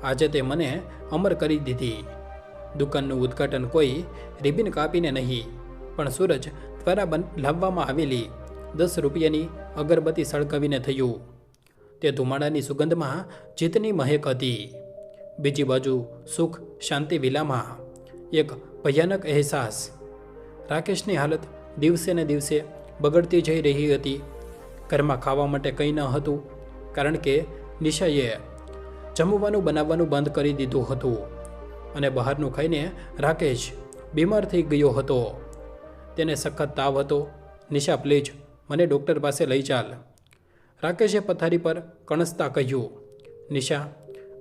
આજે તે મને અમર કરી દીધી. દુકાનનું ઉદ્ઘાટન કોઈ રિબિન કાપીને નહીં, પણ સૂરજ દ્વારા લાવવામાં આવેલી 10 રૂપિયાની અગરબત્તી સળગાવીને થયું. તે ધુમાડાની સુગંધમાં જીતની મહેક હતી. બીજી બાજુ સુખ શાંતિ વિલામાં એક ભયાનક અહેસાસ. રાકેશની હાલત દિવસે ને દિવસે બગડતી જઈ રહી હતી. ઘરમાં ખાવા માટે કંઈ ન હતું, કારણ કે નિશાએ જમવાનું બનાવવાનું બંધ કરી દીધું હતું અને બહારનું ખાઈને રાકેશ બીમાર થઈ ગયો હતો. તેને સખત તાવ હતો. નિશા, પ્લીઝ મને ડૉક્ટર પાસે લઈ ચાલ. રાકેશે પથારી પર કણસતા કહ્યું. નિશા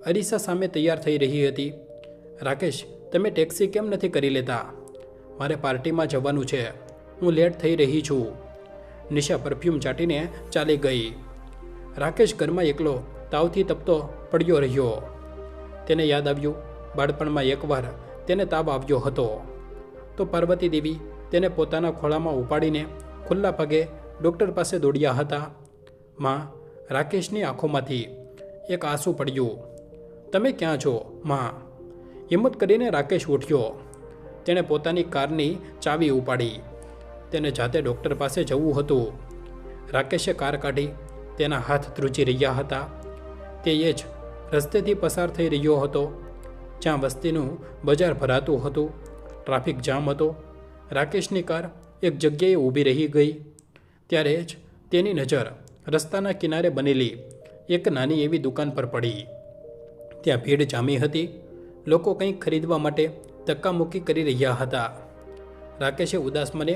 અરીસા સામે તૈયાર થઈ રહી હતી. રાકેશ, તમે ટેક્સી કેમ નથી કરી લેતા? મારે પાર્ટીમાં જવાનું છે, હું લેટ થઈ રહી છું. નિશા પરફ્યુમ ચાટીને ચાલી ગઈ. રાકેશ ઘરમાં એકલો તાવથી તપતો પડ્યો રહ્યો. તેને યાદ આવ્યું, બાળપણમાં એકવાર તેને તાવ આવ્યો હતો તો પાર્વતી દેવી તેને પોતાના ખોળામાં ઉપાડીને ખુલ્લા પગે ડૉક્ટર પાસે દોડ્યા હતા. માં, રાકેશની આંખોમાંથી એક આંસુ પડ્યું. તમે ક્યાં છો માં? હિંમત કરીને રાકેશ ઉઠ્યો. તેણે પોતાની કારની ચાવી ઉપાડી. તેને જાતે ડૉક્ટર પાસે જવું હતું. રાકેશે કાર કાઢી. તેના હાથ ધ્રુજી રહ્યા હતા. તે એ જ રસ્તેથી પસાર થઈ રહ્યો હતો જ્યાં વસ્તીનું બજાર ભરાતું હતું. ટ્રાફિક જામ હતો. રાકેશની કાર એક જગ્યાએ ઊભી રહી ગઈ. ત્યારે જ તેની નજર રસ્તાના કિનારે બનેલી એક નાની એવી દુકાન પર પડી. ત્યાં ભીડ જામી હતી. લોકો કંઈક ખરીદવા માટે ધક્કામુક્કી કરી રહ્યા હતા. રાકેશે ઉદાસ મને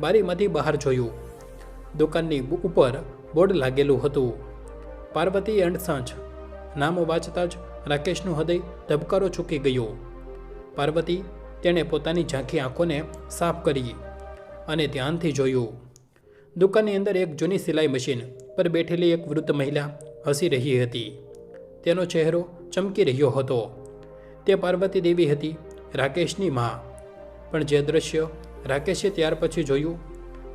બારીમાંથી બહાર જોયું. દુકાનની ઉપર બોર્ડ લાગેલું હતું, પાર્વતી એન્ડ સન્સ. નામ વાંચતા જ રાકેશનું હૃદય ધબકારો ચૂકી ગયું. પાર્વતી, તેણે પોતાની ઝાંખી આંખોને સાફ કરી અને ધ્યાનથી જોયું. દુકાનની અંદર એક જૂની સિલાઈ મશીન પર બેઠેલી એક વૃદ્ધ મહિલા હસી રહી હતી. તેનો ચહેરો ચમકી રહ્યો હતો. તે પાર્વતી દેવી હતી, રાકેશની માં. પણ જે દ્રશ્ય રાકેશે ત્યાર પછી જોયું,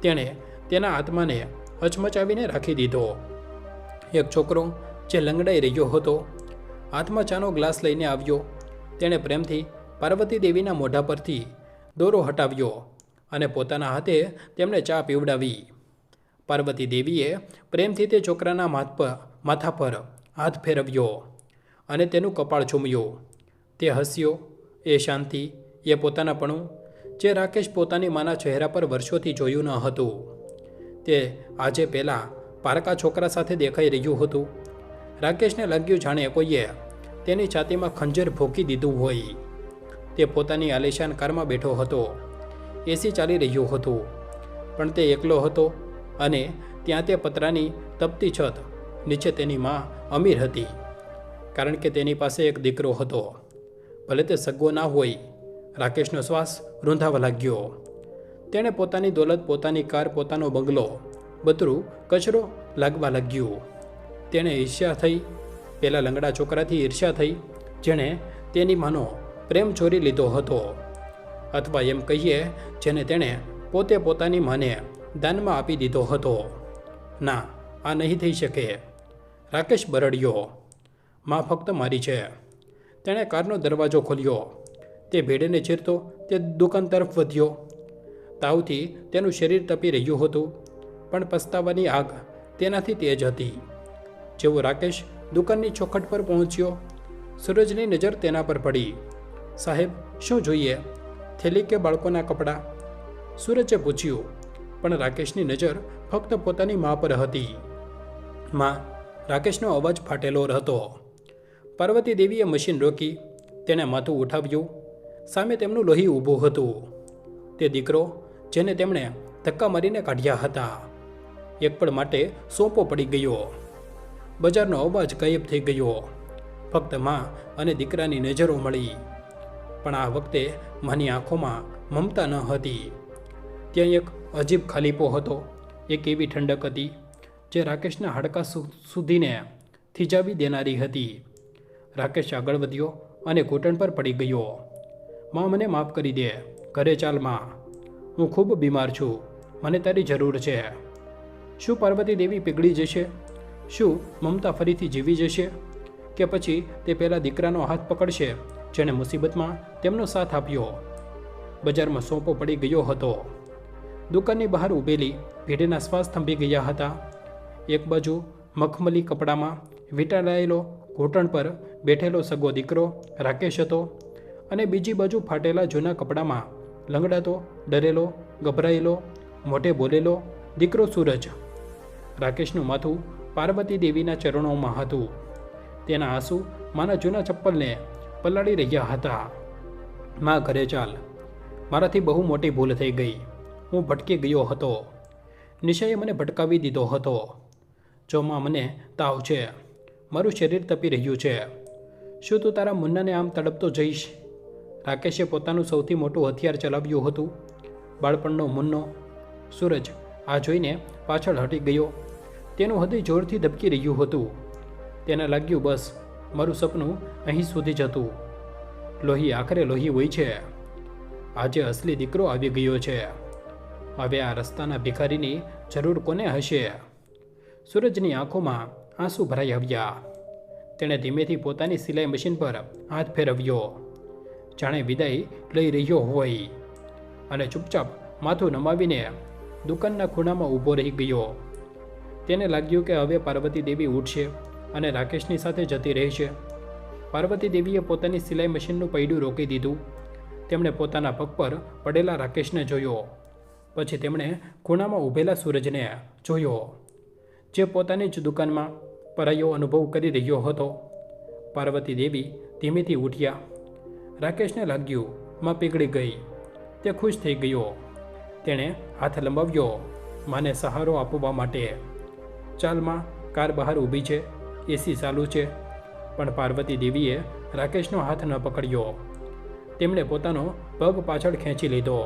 તેણે તેના આત્માને હચમચાવીને રાખી દીધો. એક છોકરો જે લંગડાઈ રહ્યો હતો, હાથમાં ચાનો ગ્લાસ લઈને આવ્યો. તેણે પ્રેમથી પાર્વતી દેવીના મોઢા પરથી દોરો હટાવ્યો અને પોતાના હાથે તેમને ચા પીવડાવી. પાર્વતી દેવીએ પ્રેમથી તે છોકરાના માથા પર હાથ ફેરવ્યો અને તેનું કપાળ ચૂમ્યું. તે હસ્યો. એ શાંતિ, એ પોતાનાપણું જે રાકેશ પોતાની માના ચહેરા પર વર્ષોથી જોયું ન હતું. તે આજે પહેલાં પારકા છોકરા સાથે દેખાઈ રહ્યું હતું. રાકેશને લાગ્યું જાણે કોઈએ તેની છાતીમાં ખંજર ભોંકી દીધું હોય. તે પોતાની આલિશાન કારમાં બેઠો હતો. એસી ચાલી રહ્યું હતું, પણ તે એકલો હતો અને ત્યાં તે પતરાની તપતી છત નીચે તેની માં અમીર હતી, કારણ કે તેની પાસે એક દીકરો હતો. ભલે તે સગવો ના હોય. રાકેશનો શ્વાસ રૂંધાવા લાગ્યો. તેણે પોતાની દોલત, પોતાની કાર, પોતાનો બંગલો, બધું કચરો લાગવા લાગ્યું. તેણે ઈર્ષ્યા થઈ. પેલા લંગડા છોકરાથી ઈર્ષ્યા થઈ જેણે તેની માનો પ્રેમ ચોરી લીધો હતો, અથવા એમ કહીએ જેને તેણે પોતે પોતાની માને દાનમાં આપી દીધો હતો. ના, આ નહીં થઈ શકે. રાકેશ બરડ્યો. માં ફક્ત મારી છે. તેણે કારનો દરવાજો ખોલ્યો. તે ભીડને ચીરતો તે દુકાન તરફ વધ્યો. તાવથી તેનું શરીર તપી રહ્યું હતું, પણ પસ્તાવાની આગ તેનાથી તેજ હતી. જેવો રાકેશ દુકાનની ચોખટ પર પહોંચ્યો, સૂરજની નજર તેના પર પડી. સાહેબ, શું જોઈએ? થેલી કે બાળકોના કપડાં? સૂરજે પૂછ્યું, પણ રાકેશની નજર ફક્ત પોતાની મા પર હતી. માં, રાકેશનો અવાજ ફાટેલો હતો. પાર્વતી દેવીએ મશીન રોકી. તેણે માથું ઉઠાવ્યું. સામે તેમનું લોહી ઊભું હતું. તે દીકરો જેને તેમણે ધક્કા મારીને કાઢ્યા હતા. એક પળ માટે સોંપો પડી ગયો. બજારનો અવાજ ગાયબ થઈ ગયો. ફક્ત મા અને દીકરાની નજરો મળી. પણ આ વખતે માની આંખોમાં મમતા ન હતી. ત્યાં એક અજીબ ખાલીપો હતો. એક એવી ઠંડક હતી જે રાકેશના હાડકાં સુધીને થીજાવી દેનારી હતી. રાકેશ આગળ વધ્યો અને ઘૂંટણ પર પડી ગયો. માં, મને માફ કરી દે. ઘરે ચાલ માં. હું ખૂબ બીમાર છું. મને તારી જરૂર છે. શું પાર્વતી દેવી પીગળી જશે? શું મમતા ફરીથી જીવી જશે? કે પછી તે પહેલાં દીકરાનો હાથ પકડશે જેણે મુસીબતમાં તેમનો સાથ આપ્યો? બજારમાં સોંપો પડી ગયો હતો. દુકાનની બહાર ઊભેલી ભીડના શ્વાસ થંભી ગયા હતા. એક બાજુ મખમલી કપડામાં વીંટાળાયેલો ઘૂંટણ પર બેઠેલો સગો દીકરો રાકેશ હતો અને બીજી બાજુ ફાટેલા જૂના કપડામાં લંગડાતો, ડરેલો, ગભરાયેલો, મોઢે બોલેલો દીકરો સૂરજ. રાકેશનું માથું પાર્વતી દેવીના ચરણોમાં હતું. તેના આંસુ માના જૂના ચપ્પલને પલાળી રહ્યા હતા. માં, ઘરે ચાલ. મારાથી બહુ મોટી ભૂલ થઈ ગઈ. હું ભટકી ગયો હતો. નિશાએ મને ભટકાવી દીધો હતો. જો માં, મને તાવ છે. મારું શરીર તપી રહ્યું છે. શું તું તારા મુન્નાને આમ તડપતો જઈશ? રાકેશે પોતાનું સૌથી મોટું હથિયાર ચલાવ્યું હતું. બાળપણનો મુન્નો. સૂરજ આ જોઈને પાછળ હટી ગયો. તેનું હૃદય જોરથી ધબકી રહ્યું હતું. તેને લાગ્યું, બસ મારું સપનું અહીં સુધી જ હતું. લોહી આખરે લોહી હોય છે. આજે અસલી દીકરો આવી ગયો છે. હવે આ રસ્તાના ભિખારીની જરૂર કોને હશે? સૂરજની આંખોમાં આંસુ ભરાઈ આવ્યા. તેણે ધીમેથી પોતાની સિલાઈ મશીન પર હાથ ફેરવ્યો, જાણે વિદાય લઈ રહ્યો હોય, અને ચૂપચાપ માથું નમાવીને દુકાનના ખૂણામાં ઊભો રહી ગયો. તેને લાગ્યું કે હવે પાર્વતી દેવી ઉઠશે અને રાકેશની સાથે જતી રહેશે. પાર્વતી દેવીએ પોતાની સિલાઈ મશીનનું પૈડું રોકી દીધું. તેમણે પોતાના પગ પર પડેલા રાકેશને જોયો. પછી તેમણે ખૂણામાં ઊભેલા સૂરજને જોયો, જે પોતાની જ દુકાનમાં પરાયો અનુભવ કરી રહ્યો હતો. પાર્વતી દેવી ધીમેથી ઉઠ્યા. રાકેશને લાગ્યું માં પીગળી ગઈ. તે ખુશ થઈ ગયો. તેણે હાથ લંબાવ્યો માને સહારો આપવા માટે. ચાલ માં, કાર બહાર ઊભી છે, એસી ચાલુ છે. પણ પાર્વતી દેવીએ રાકેશનો હાથ ન પકડ્યો. તેમણે પોતાનો પગ પાછળ ખેંચી લીધો.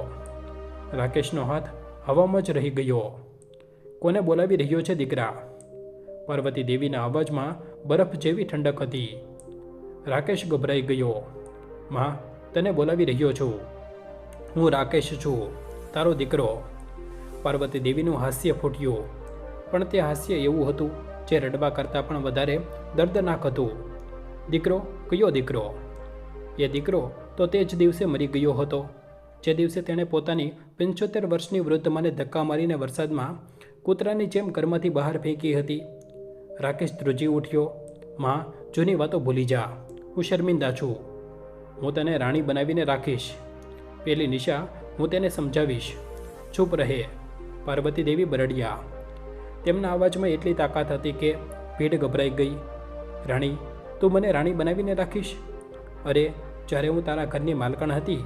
રાકેશનો હાથ હવામાં જ રહી ગયો. કોને બોલાવી રહ્યો છે દીકરા? પાર્વતી દેવીના અવાજમાં બરફ જેવી ઠંડક હતી. રાકેશ ગભરાઈ ગયો. માં, તને બોલાવી રહ્યો છું. હું રાકેશ છું, તારો દીકરો. પાર્વતી દેવીનું હાસ્ય ફૂટ્યું. પણ તે હાસ્ય એવું હતું જે રડવા કરતાં પણ વધારે દર્દનાક હતું. દીકરો? કયો દીકરો? એ દીકરો તો તે જ દિવસે મરી ગયો હતો, જે દિવસે તેણે પોતાની 75 વર્ષની વૃદ્ધ માને ધક્કા મારીને વરસાદમાં કૂતરાની જેમ ઘરમાંથી બહાર ફેંકી હતી. રાકેશ ધ્રુજી ઉઠ્યો. માં, જૂની વાતો ભૂલી જા. હું શર્મિંદા છું. હું તને રાણી બનાવીને રાખીશ. પેલી નિશા, હું તેને સમજાવીશ. ચૂપ રહે. પાર્વતી દેવી બરડ્યા. તેમના અવાજમાં એટલી તાકાત હતી કે ભીડ ગભરાઈ ગઈ. રાણી? તું મને રાણી બનાવીને રાખીશ? અરે, જ્યારે હું તારા ઘરની માલકણ હતી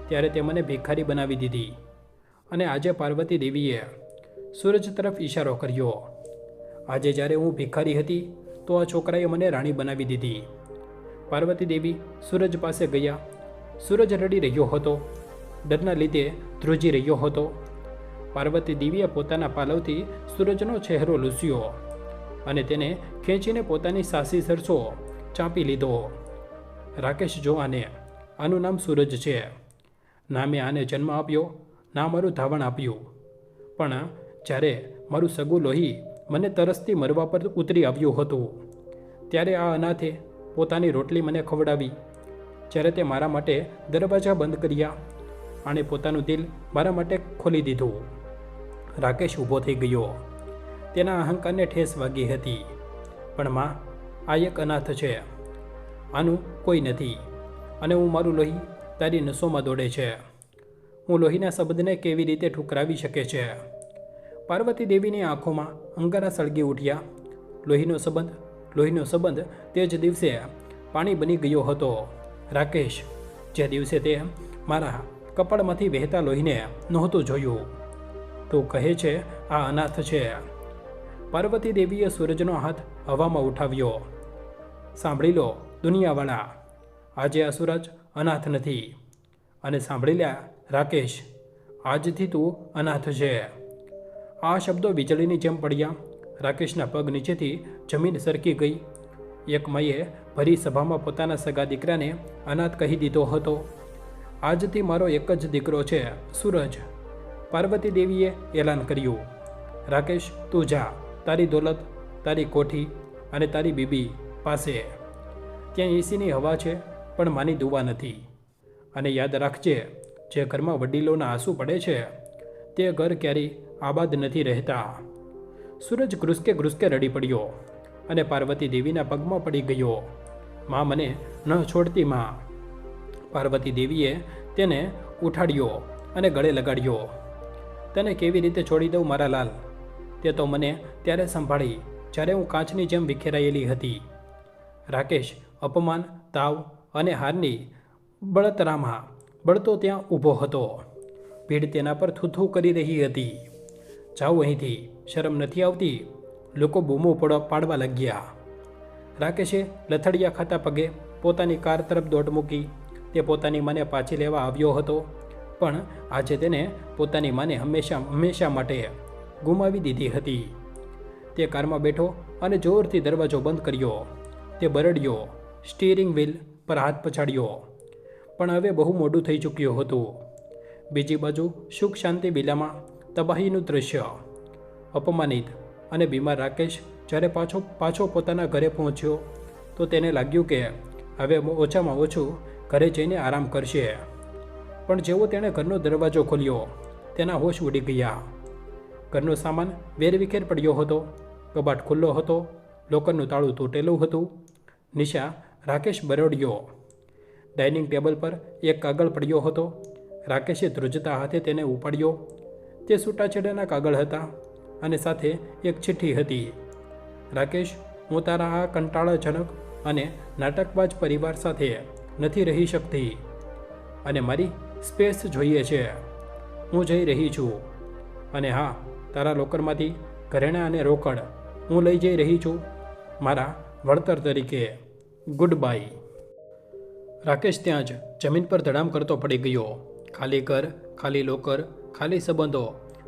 ત્યારે તે મને ભિખારી બનાવી દીધી. અને આજે પાર્વતી દેવીએ સૂરજ તરફ ઈશારો કર્યો. આજે જ્યારે હું ભિખારી હતી તો આ છોકરાએ મને રાણી બનાવી દીધી. પાર્વતી દેવી સૂરજ પાસે ગયા. સૂરજ રડી રહ્યો હતો. ડરના લીધે ધ્રુજી રહ્યો હતો. પાર્વતી દેવીએ પોતાના પાલવથી સૂરજનો ચહેરો લૂસ્યો અને તેને ખેંચીને પોતાની સાસી સરસો ચાંપી લીધો. રાકેશ, જો આને, આનું નામ સૂરજ છે. ના મેં આને જન્મ આપ્યો, ના મારું ધાવણ આપ્યું. પણ જ્યારે મારું સગું લોહી મને તરસથી મરવા પર ઉતરી આવ્યું હતું ત્યારે આ અનાથે પોતાની રોટલી મને ખવડાવી. જ્યારે તે મારા માટે દરવાજા બંધ કર્યા, આણે પોતાનું દિલ મારા માટે ખોલી દીધું. રાકેશ ઊભો થઈ ગયો. તેના અહંકારને ઠેસ વાગી હતી. પણ માં, આ એક અનાથ છે. આનું કોઈ નથી. અને હું મારું લોહી તારી નસોમાં દોડે છે. હું લોહીના શબ્દને કેવી રીતે ઠુકરાવી શકે છે? પાર્વતી દેવીની આંખોમાં અંગારા સળગી ઉઠ્યા. લોહીનો સંબંધ તે જ દિવસે પાણી બની ગયો હતો. રાકેશ, જે દિવસે તે મારા કપાળમાંથી વહેતા લોહીને નહોતું જોયું. તું કહે છે આ અનાથ છે, પાર્વતી દેવીએ સૂરજનો હાથ હવામાં ઉઠાવ્યો. સાંભળી લો દુનિયાવાળા, આજે આ સૂરજ અનાથ નથી. અને સાંભળી લ્યા રાકેશ, આજથી તું અનાથ છે. આ શબ્દો વીજળીની જેમ પડ્યા. રાકેશના પગ નીચેથી જમીન સરકી ગઈ. એક માએ ભરી સભામાં પોતાના સગા દીકરાને અનાથ કહી દીધો હતો. આજથી મારો એક જ દીકરો છે, સૂરજ. પાર્વતી દેવીએ એલાન કર્યું. રાકેશ, તું જા તારી દોલત, તારી કોઠી અને તારી બીબી પાસે. ત્યાં એસીની હવા છે, પણ માની દુવા નથી. અને યાદ રાખજે, જે ઘરમાં વડીલોના આંસુ પડે છે તે ઘર ક્યારેય આબાદ નથી રહેતા. સૂરજ ઘ્રુસકે રડી પડ્યો અને પાર્વતી દેવીના પગમાં પડી ગયો. માં, મને ન છોડતી માં. પાર્વતી દેવીએ તેને ઉઠાડ્યો અને ગળે લગાડ્યો. તને કેવી રીતે છોડી દઉં મારા લાલ? તે તો મને ત્યારે સંભાળી જ્યારે હું કાચની જેમ વિખેરાયેલી હતી. રાકેશ અપમાન, તાવ અને હારની બળતરામાં બળતો ત્યાં ઊભો હતો. ભીડ તેના પર થૂથું કરી રહી હતી. જાઓ અહીંથી, શરમ નથી આવતી? લોકો બૂમો પાડવા લાગ્યા. રાકેશે લથડિયા ખાતા પગે પોતાની કાર તરફ દોડ મૂકી. તે પોતાની માને પાછી લેવા આવ્યો હતો, પણ આજે તેને પોતાની માને હંમેશા માટે ગુમાવી દીધી હતી. તે કારમાં બેઠો અને જોરથી દરવાજો બંધ કર્યો. તે બરડ્યો, સ્ટીયરિંગ વ્હીલ પર હાથ પછાડ્યો. પણ હવે બહુ મોડું થઈ ચૂક્યું હતું. બીજી બાજુ સુખ શાંતિ વિલામાં તબાહીનું દૃશ્ય. અપમાનિત અને બીમાર રાકેશ જ્યારે પાછો પોતાના ઘરે પહોંચ્યો તો તેને લાગ્યું કે હવે ઓછામાં ઓછું ઘરે જઈને આરામ કરશે. પણ જેવો તેણે ઘરનો દરવાજો ખોલ્યો, તેના હોશ ઉડી ગયા. ઘરનો સામાન વેરવિખેર પડ્યો હતો. કબાટ ખુલ્લો હતો. લોકરનું તાળું તૂટેલું હતું. નિશા રાકેશ બરડ્યો. ડાઇનિંગ ટેબલ પર એક કાગળ પડ્યો હતો. રાકેશે ધ્રુજતા હાથે તેને ઉપાડ્યો. તે છૂટાછેડાના કાગળ હતા અને સાથે એક ચિઠ્ઠી હતી. રાકેશ, હું તારા આ કંટાળાજનક અને નાટકબાજ પરિવાર સાથે નથી રહી શકતી અને મારી સ્પેસ જોઈએ છે. હું જઈ રહી છું. અને હા, તારા લોકરમાંથી ઘરેણાં અને રોકડ હું લઈ જઈ રહી છું મારા વળતર તરીકે. Good bye. રાકેશ ત્યાં જ જમીન પર ધડામ કરતો પડી ગયો. ખાલી ઘર, ખાલી લોકર, ખાલી સંબંધો.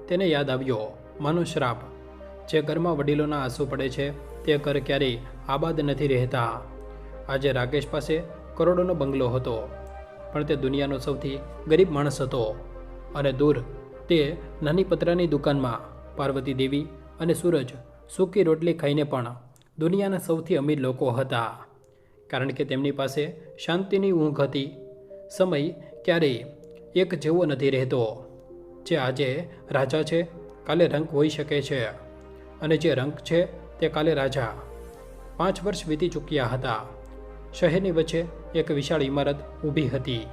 તેને યાદ આવ્યો માનો શ્રાપ. જે ઘરમાં વડીલોના આંસુ પડે છે તે ઘર ક્યારેય આબાદ નથી રહેતા. આજે રાકેશ પાસે કરોડોનો બંગલો હતો, પણ તે દુનિયાનો સૌથી ગરીબ માણસ હતો. અને દૂર તે નાની પતરાની દુકાનમાં પાર્વતી દેવી અને સૂરજ સૂકી રોટલી ખાઈને પણ દુનિયાના સૌથી અમીર લોકો હતા, કારણ કે તેમની પાસે શાંતિની ઊંઘ હતી. સમય ક્યારેય એક જેવો નથી રહેતો. જે આજે રાજા છે કાલે રંક હોઈ શકે છે, અને જે રંક છે તે કાલે રાજા. 5 વર્ષ વીતી ચૂક્યા હતા. શહેરની વચ્ચે એક વિશાળ ઇમારત ઊભી હતી.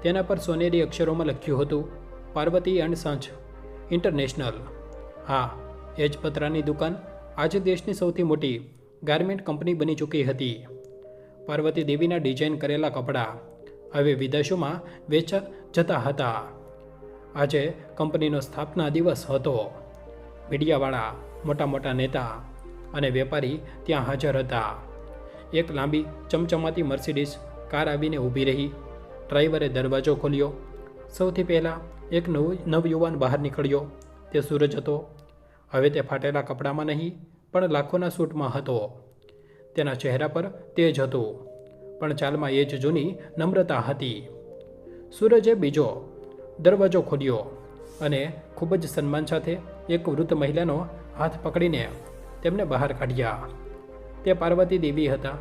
તેના પર સોનેરી અક્ષરોમાં લખ્યું હતું, પાર્વતી એન્ડ સન્સ ઇન્ટરનેશનલ. હા, એ જ પતરાની દુકાન આજે દેશની સૌથી મોટી ગાર્મેન્ટ કંપની બની ચૂકી હતી. પાર્વતી દેવીના ડિઝાઇન કરેલા કપડાં હવે વિદેશોમાં વેચા જતા હતા. આજે કંપનીનો સ્થાપના દિવસ હતો. મીડિયાવાળા, મોટા મોટા નેતા અને વેપારી ત્યાં હાજર હતા. એક લાંબી ચમચમાતી મર્સિડીઝ કાર આવીને ઊભી રહી. ડ્રાઈવરે દરવાજો ખોલ્યો. સૌથી પહેલાં એક નવયુવાન બહાર નીકળ્યો. તે સૂરજ હતો. હવે તે ફાટેલા કપડામાં નહીં, પણ લાખોના સૂટમાં હતો. તેના ચહેરા પર તેજ હતું, પણ ચાલમાં એ જ જૂની નમ્રતા હતી. સૂરજે બીજો દરવાજો ખોલ્યો અને ખૂબ જ સન્માન સાથે એક વૃદ્ધ મહિલાનો હાથ પકડીને તેમને બહાર કાઢ્યા. તે પાર્વતી દેવી હતા.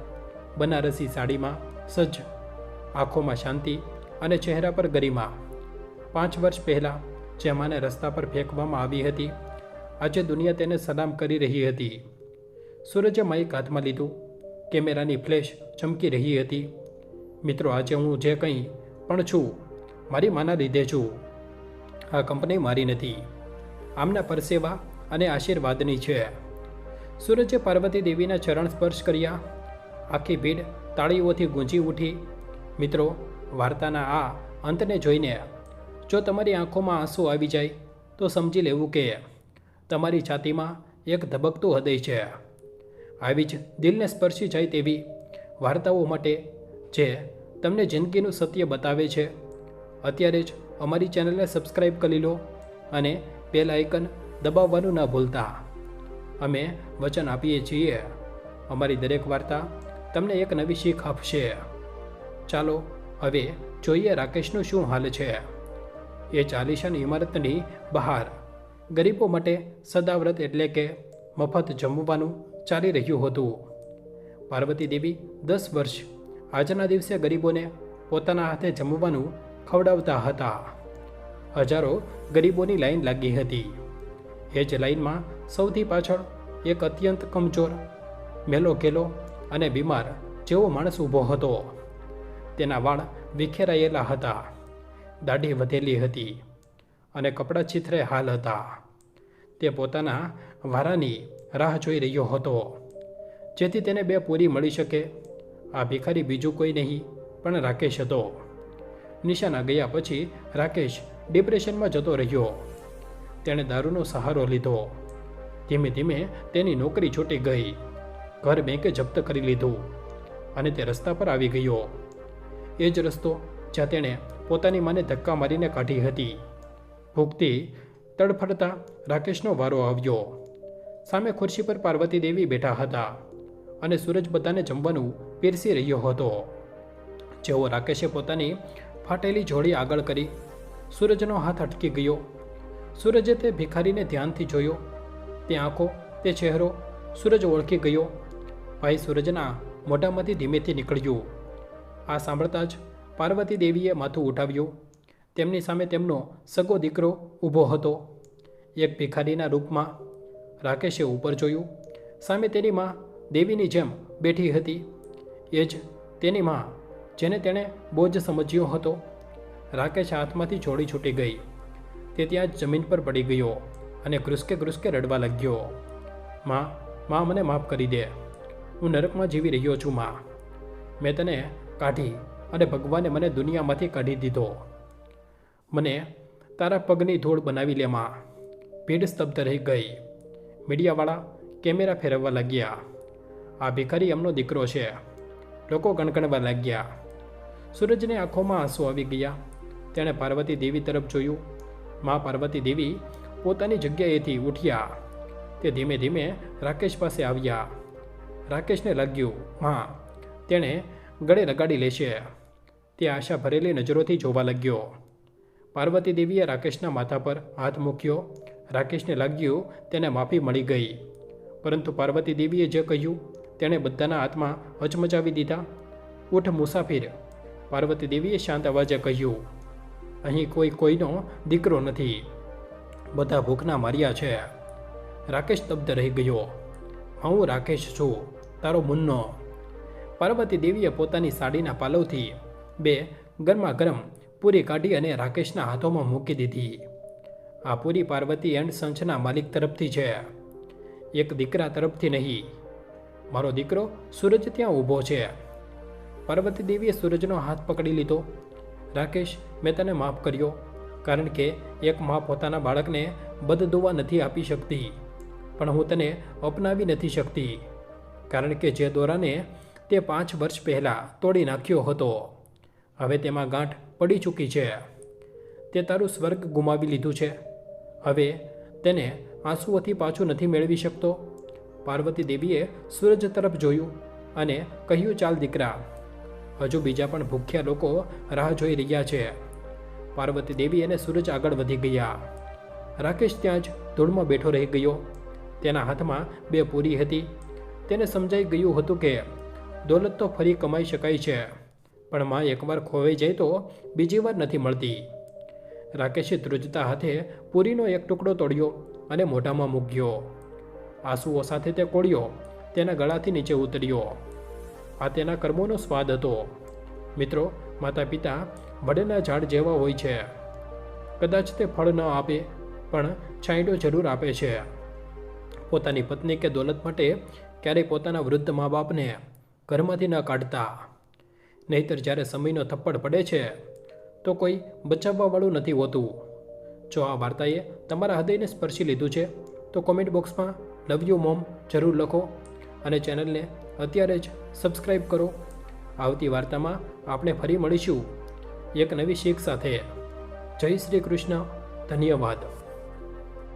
બનારસી સાડીમાં સજ્જ, આંખોમાં શાંતિ અને ચહેરા પર ગરિમા. 5 વર્ષ પહેલાં જે માને રસ્તા પર ફેંકવામાં આવી હતી, આજે દુનિયા તેને સલામ કરી રહી હતી. સૂરજે માઇક હાથમાં લીધું. કેમેરાની ફ્લેશ ચમકી રહી હતી. મિત્રો, આજે હું જે કંઈ પણ છું, મારી માના લીધે છું. આ કંપની મારી નથી, આમના પરસેવા અને આશીર્વાદની છે. સૂરજે પાર્વતી દેવીના ચરણ સ્પર્શ કર્યા. આખી ભીડ તાળીઓથી ગૂંજી ઉઠી. મિત્રો, વાર્તાના આ અંતને જોઈને જો તમારી આંખોમાં આંસુ આવી જાય તો સમજી લેવું કે તમારી છાતીમાં એક ધબકતું હૃદય છે. આવી જ દિલને સ્પર્શી જાય તેવી વાર્તાઓ માટે જે તમને જિંદગીનું સત્ય બતાવે છે, અત્યારે જ અમારી ચેનલને સબસ્ક્રાઈબ કરી લો અને બેલ આઇકન દબાવવાનું ન ભૂલતા. અમે વચન આપીએ છીએ, અમારી દરેક વાર્તા તમને એક નવી શીખ આપશે. ચાલો હવે જોઈએ રાકેશનું શું હાલ છે. એ ચાલીસાન ઇમારતની બહાર ગરીબો માટે સદાવ્રત એટલે કે મફત જમવાનું ચાલી રહ્યું હતું. પાર્વતી દેવી 10 વર્ષ આજના દિવસે ગરીબોને પોતાના હાથે જમવાનું ખવડાવતા હતા. હજારો ગરીબોની લાઈન લાગી હતી. એ જ લાઈનમાં સૌથી પાછળ એક અત્યંત કમજોર, મેલો ઘેલો અને બીમાર જેવો માણસ ઊભો હતો. તેના વાળ વિખેરાયેલા હતા, દાઢી વધેલી હતી અને કપડાં છીથરે હાલ હતા. તે પોતાના વારાની રાહ જોઈ રહ્યો હતો, જેથી તેને 2 પૂરી મળી શકે. આ ભિખારી બીજું કોઈ નહીં પણ રાકેશ હતો. નિશાના ગયા પછી રાકેશ ડિપ્રેશનમાં જતો રહ્યો. તેણે દારૂનો સહારો લીધો. ધીમે ધીમે તેની નોકરી છૂટી ગઈ. ઘર બેંકે જપ્ત કરી લીધું અને તે રસ્તા પર આવી ગયો. એ જ રસ્તો જ્યાં તેણે પોતાની માને ધક્કા મારીને કાઢી હતી. ભૂખથી તડફડતા રાકેશનો વારો આવ્યો. સામે ખુરશી પર પાર્વતી દેવી બેઠા હતા અને સૂરજ બધાને જમવાનું પીરસી રહ્યો હતો. જેવો રાકેશે પોતાની ફાટેલી જોડી આગળ કરી, સૂરજનો હાથ અટકી ગયો. સૂરજે તે ભિખારીને ધ્યાનથી જોયો. તે આંખો, તે ચહેરો સૂરજ ઓળખી ગયો. ભાઈ સૂરજના મોઢામાંથી ધીમેથી નીકળ્યું. આ સાંભળતા જ પાર્વતી દેવીએ માથું ઉઠાવ્યું. તેમની સામે તેમનો સગો દીકરો ઊભો હતો, એક ભિખારીના રૂપમાં. રાકેશે ઉપર જોયું. સામે તેની માં દેવીની જેમ બેઠી હતી. એ જ તેની માં જેને તેણે બોજ સમજ્યો હતો. રાકેશ હાથમાંથી જોડી છૂટી ગઈ. તે ત્યાં જ જમીન પર પડી ગયો અને ઘ્રુસકે ઘ્રુસકે રડવા લાગ્યો. માં, મને માફ કરી દે. હું નરકમાં જીવી રહ્યો છું માં. મેં તને કાઢી અને ભગવાને મને દુનિયામાંથી કાઢી દીધો. મને તારા પગની ધૂળ બનાવી લે માં. ભીડ સ્તબ્ધ રહી ગઈ. મીડિયાવાળા કેમેરા ફેરવવા લાગ્યા. આ ભિખારી એમનો દીકરો છે. લોકો ગણગણવા લાગ્યા. સૂરજની આંખોમાં આંસુ આવી ગયા. તેણે પાર્વતી દેવી તરફ જોયું. માં પાર્વતી દેવી પોતાની જગ્યાએથી ઉઠ્યા. તે ધીમે ધીમે રાકેશ પાસે આવ્યા. રાકેશને લાગ્યું માં તેણે ગળે લગાડી લેશે. તે આશા ભરેલી નજરોથી જોવા લાગ્યો. પાર્વતી દેવીએ રાકેશના માથા પર હાથ મૂક્યો. રાકેશને લાગ્યું તેને માફી મળી ગઈ. પરંતુ પાર્વતી દેવીએ જે કહ્યું તેણે બધાના હાથમાં હચમચાવી દીધા. ઉઠ મુસાફિર, પાર્વતી દેવીએ શાંત અવાજે કહ્યું. અહીં કોઈનો દીકરો નથી. બધા ભૂખના માર્યા છે. રાકેશ સ્તબ્ધ રહી ગયો. હું રાકેશ છું, તારો મુન્નો. પાર્વતી દેવીએ પોતાની સાડીના પાલવથી 2 ગરમા ગરમ પૂરી કાઢી અને રાકેશના હાથોમાં મૂકી દીધી. આ પૂરી પાર્વતી એન્ડ સન્સના માલિક તરફથી છે, એક દીકરા તરફથી નહીં. મારો દીકરો સૂરજ ત્યાં ઊભો છે. પાર્વતી દેવીએ સૂરજનો હાથ પકડી લીધો. રાકેશ, મેં તને માફ કર્યો, કારણ કે એક મા પોતાના બાળકને બદદુઆ નથી આપી શકતી, પણ હું તને અપનાવી નથી શકતી, કારણ કે જે દોરાને તે 5 વર્ષ પહેલાં તોડી નાખ્યો હતો, હવે તેમાં ગાંઠ પડી ચૂકી છે. તે તારું સ્વર્ગ ગુમાવી લીધું છે. હવે તેને આંસુઓથી પાછું નથી મેળવી શકતો. પાર્વતી દેવીએ સૂરજ તરફ જોયું અને કહ્યું, ચાલ દીકરા, હજુ બીજા પણ ભૂખ્યા લોકો રાહ જોઈ રહ્યા છે. પાર્વતી દેવી અને સૂરજ આગળ વધી ગયા. રાકેશ ત્યાં જ ધૂળમાં બેઠો રહી ગયો. તેના હાથમાં 2 પૂરી હતી. તેને સમજાઈ ગયું હતું કે દોલત તો ફરી કમાઈ શકાય છે, પણ માં એકવાર ખોવાઈ જાય તો બીજી વાર નથી મળતી. રાકેશે ધ્રુજતા હાથે પૂરીનો એક ટુકડો તોડ્યો અને મોઢામાં મૂક્યો. આંસુઓ સાથે તે કોળિયો તેના ગળાથી નીચે ઉતર્યો. આ તેના કર્મોનો સ્વાદ હતો. મિત્રો, માતા પિતા વડના ઝાડ જેવા હોય છે. કદાચ તે ફળ ન આપે, પણ છાંયડો જરૂર આપે છે. પોતાની પત્ની કે દોલત માટે ક્યારેય પોતાના વૃદ્ધ મા બાપને ઘરમાંથી ન કાઢતા. નહીંતર જ્યારે સમયનો થપ્પડ પડે છે તો કોઈ બચાવવાવાળું નથી હોતું. જો આ વાર્તાએ તમારા હૃદયને સ્પર્શી લીધું છે તો કોમેન્ટ બોક્સમાં લવ યુ મોમ જરૂર લખો અને ચેનલને અત્યારે જ સબસ્ક્રાઈબ કરો. આવતી વાર્તામાં આપણે ફરી મળીશું એક નવી શીખ સાથે. જય શ્રી કૃષ્ણ. ધન્યવાદ.